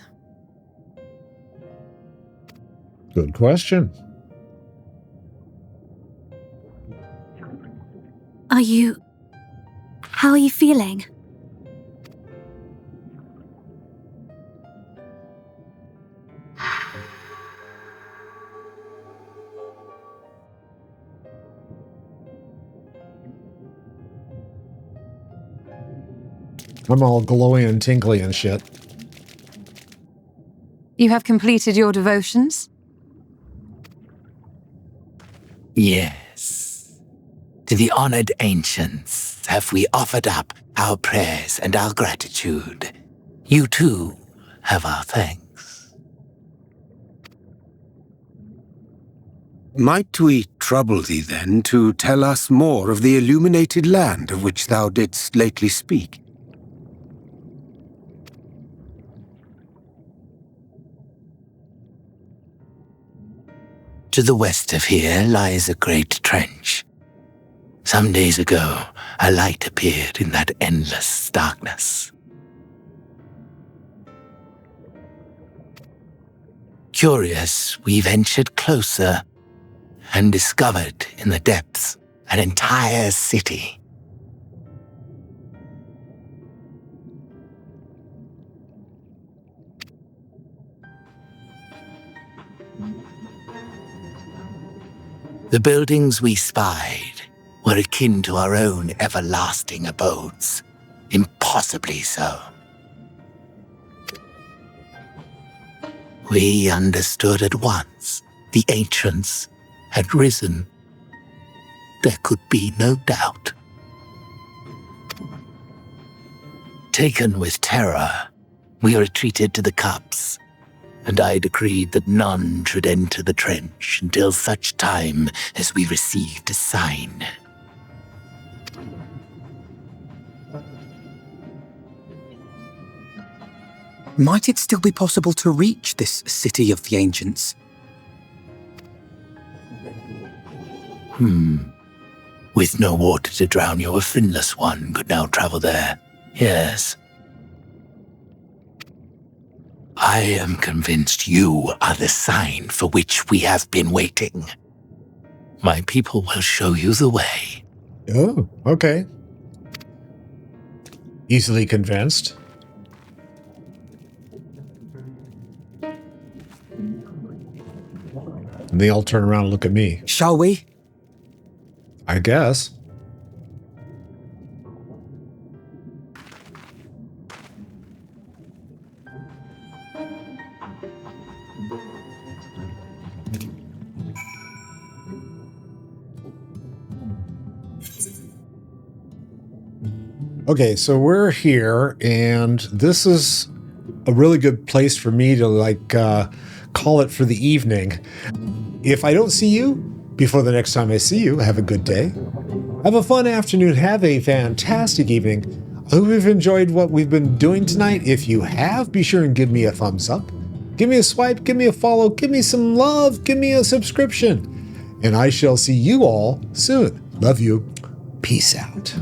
Good question. How are you feeling? I'm all glowy and tinkly and shit. You have completed your devotions? Yes. To the honored ancients have we offered up our prayers and our gratitude. You too have our thanks. Might we trouble thee then to tell us more of the illuminated land of which thou didst lately speak? To the west of here lies a great trench. Some days ago, a light appeared in that endless darkness. Curious, we ventured closer and discovered in the depths an entire city. The buildings we spied were akin to our own everlasting abodes, impossibly so. We understood at once the ancients had risen. There could be no doubt. Taken with terror, we retreated to the cups, and I decreed that none should enter the trench until such time as we received a sign. Might it still be possible to reach this city of the ancients? With no water to drown you, a finless one could now travel there. Yes. I am convinced you are the sign for which we have been waiting. My people will show you the way. Oh, okay. Easily convinced. And they all turn around and look at me. Shall we? I guess. Okay, so we're here, and this is a really good place for me to call it for the evening. If I don't see you before the next time I see you, have a good day. Have a fun afternoon. Have a fantastic evening. I hope you've enjoyed what we've been doing tonight. If you have, be sure and give me a thumbs up. Give me a swipe, give me a follow, give me some love, give me a subscription. And I shall see you all soon. Love you. Peace out.